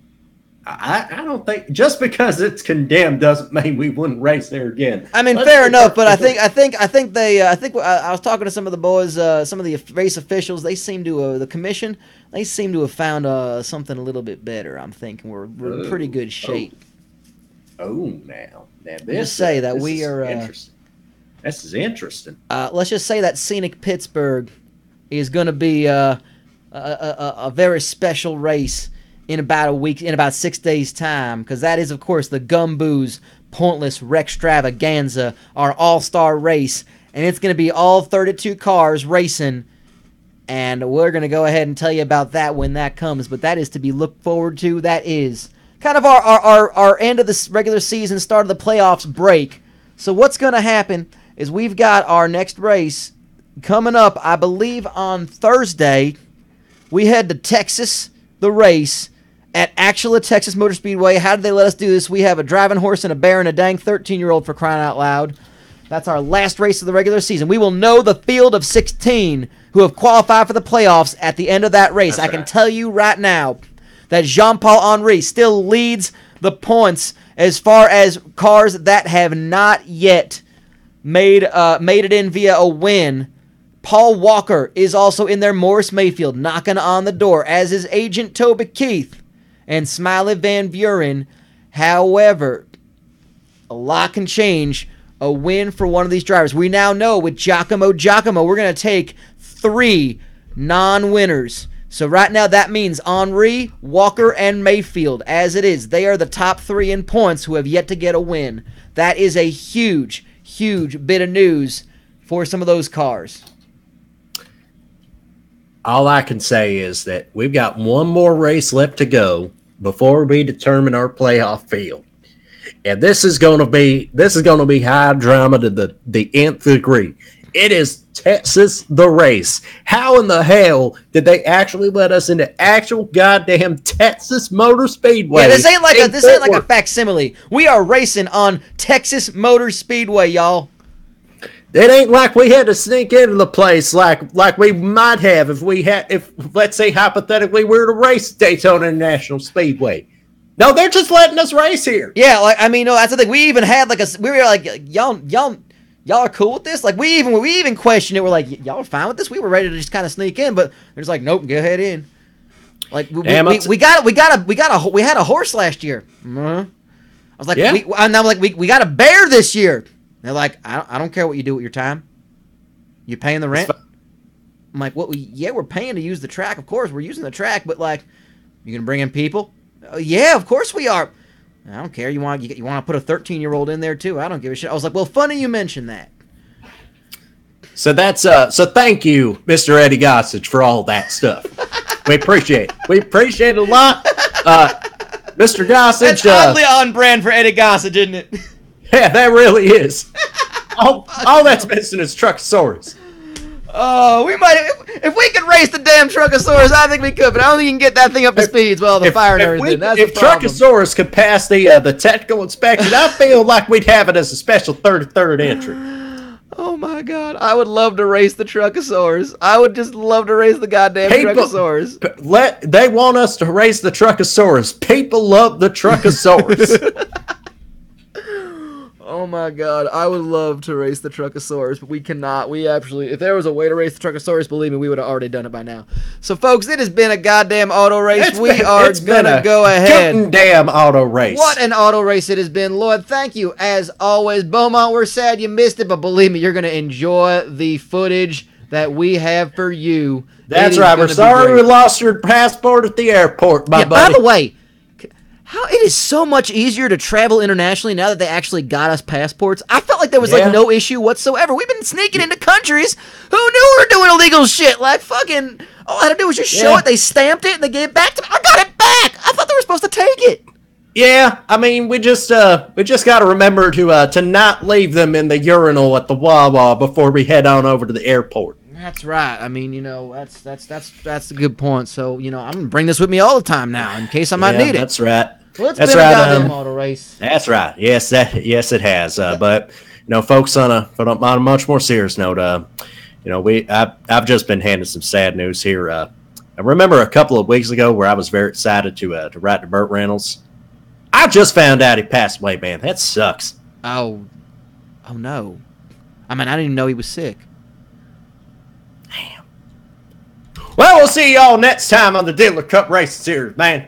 Speaker 2: I don't think just because it's condemned doesn't mean we wouldn't race there again.
Speaker 1: I mean, fair enough, but I think I was talking to some of the boys, some of the race officials. They seem to the commission. They seem to have found something a little bit better. I'm thinking we're in pretty good shape.
Speaker 2: Now
Speaker 1: this. Just say that we are.
Speaker 2: Interesting. This is interesting.
Speaker 1: Let's just say that scenic Pittsburgh is going to be a very special race in about a week, in about 6 days' time, because that is, of course, the Gumboos pointless Rextravaganza, our all-star race. And it's going to be all 32 cars racing. And we're going to go ahead and tell you about that when that comes. But that is to be looked forward to. That is kind of our end of the regular season, start of the playoffs break. So what's going to happen is we've got our next race coming up, I believe, on Thursday. We head to Texas, the race, at Actual Texas Motor Speedway. How did they let us do this? We have a driving horse and a bear and a dang 13-year-old, for crying out loud. That's our last race of the regular season. We will know the field of 16 who have qualified for the playoffs at the end of that race. I can tell you right now that Jean-Paul Henry still leads the points as far as cars that have not yet made it in via a win. Paul Walker is also in there. Morris Mayfield knocking on the door, as is Agent Toby Keith and Smiley Van Buren. However, a lot can change. A win for one of these drivers. We now know with Giacomo, we're going to take 3 non-winners. So right now that means Henry, Walker, and Mayfield. As it is, they are the top 3 in points who have yet to get a win. That is a huge, huge bit of news for some of those cars.
Speaker 4: All I can say is that we've got one more race left to go before we determine our playoff field. And this is going to be high drama to the nth degree. It is Texas the race. How in the hell did they actually let us into actual goddamn Texas Motor Speedway?
Speaker 1: Yeah, this ain't like a facsimile. We are racing on Texas Motor Speedway, y'all.
Speaker 4: It ain't like we had to sneak into the place like we might have if let's say hypothetically we were to race Daytona International Speedway. No, they're just letting us race here.
Speaker 1: Yeah, no, that's the thing. We even had we were like, y'all are cool with this? Like we even questioned it. We're like, y'all are fine with this? We were ready to just kind of sneak in, but they're just like, nope, go ahead in. Like we had a horse last year. I was like,
Speaker 4: yeah.
Speaker 1: we got a bear this year. They're like, I don't care what you do with your time. You paying the rent? I'm like, we're paying to use the track. Of course, we're using the track, but like, you gonna bring in people? Yeah, of course we are. I don't care. You want to put a 13-year-old in there too? I don't give a shit. I was like, well, funny you mentioned that.
Speaker 4: So that's so thank you, Mr. Eddie Gossage, for all that stuff. We appreciate it. We appreciate it a lot. Mr. Gossage.
Speaker 1: That's oddly on brand for Eddie Gossage, isn't it?
Speaker 4: Yeah, that really is. all that's missing is Truckosaurus.
Speaker 1: Oh, we might if we could race the damn Truckosaurus, I think we could, but I don't think you can get that thing up to speeds with all the fire and everything.
Speaker 4: If Truckosaurus could pass the technical inspection, I feel like we'd have it as a special 33rd entry.
Speaker 1: Oh my God, I would love to race the Truckosaurus. I would just love to race the goddamn Truckosaurus.
Speaker 4: They want us to race the Truckosaurus. People love the Truckosaurus.
Speaker 1: Oh my God, I would love to race the Truckosaurus, but we cannot. If there was a way to race the Truckosaurus, believe me, we would have already done it by now. So, folks, it has been a goddamn auto race. We are gonna go ahead.
Speaker 4: Damn auto race.
Speaker 1: What an auto race it has been, Lord. Thank you as always, Beaumont. We're sad you missed it, but believe me, you're gonna enjoy the footage that we have for you.
Speaker 4: That's right. We're sorry we lost your passport at the airport, my buddy.
Speaker 1: By the way. How it is so much easier to travel internationally now that they actually got us passports. I felt like there was like no issue whatsoever. We've been sneaking into countries who knew we were doing illegal shit. Like fucking, all I had to do was just show it. They stamped it and they gave it back to me. I got it back. I thought they were supposed to take it.
Speaker 4: Yeah, I mean, we just got to remember to not leave them in the urinal at the Wawa before we head on over to the airport.
Speaker 1: That's right. I mean, that's a good point. So, I'm gonna bring this with me all the time now in case I might need it.
Speaker 4: That's right.
Speaker 1: Well, it's been a goddamn auto race.
Speaker 4: That's right. Yes, it has. But folks, on a much more serious note, I've just been handed some sad news here. I remember a couple of weeks ago where I was very excited to ride to Burt Reynolds. I just found out he passed away, man. That sucks.
Speaker 1: Oh no. I mean, I didn't even know he was sick.
Speaker 4: Damn. Well, we'll see y'all next time on the Diddler Cup Race Series, man.